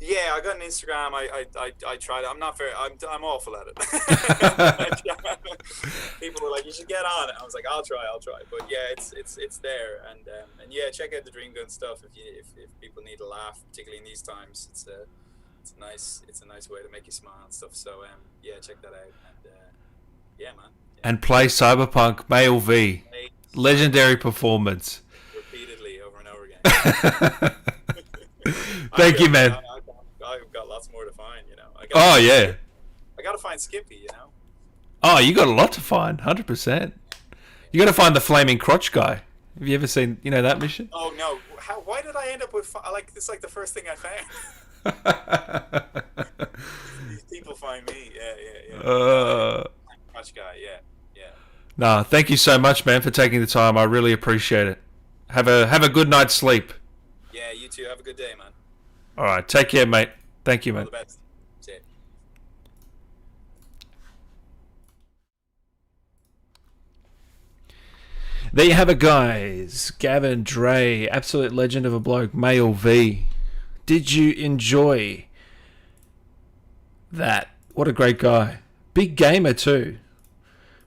Yeah, I got an Instagram. I tried. I'm not very. I'm awful at it. People were like, "You should get on it." I was like, "I'll try." But yeah, it's there, and yeah, check out the Dream Gun stuff if people need a laugh, particularly in these times. It's a nice way to make you smile and stuff. So yeah, check that out, and yeah, man. Yeah. And play Cyberpunk Male V. Legendary performance. Repeatedly over and over again. Thank you, man. I've got lots more to find, you know. I gotta find Skippy, you know. Oh, you got a lot to find, 100%. You got to find the flaming crotch guy. Have you ever seen, that mission? Oh no! Why did I end up with it's like the first thing I found. These people find me. Yeah. Crotch guy, yeah. Nah, thank you so much, man, for taking the time. I really appreciate it. Have a good night's sleep. Yeah, you too. Have a good day, man. All right, take care, mate. Thank you, All man. the best. See ya. There you have it, guys. Gavin Drea, absolute legend of a bloke, Male V. Did you enjoy that? What a great guy. Big gamer too,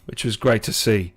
which was great to see.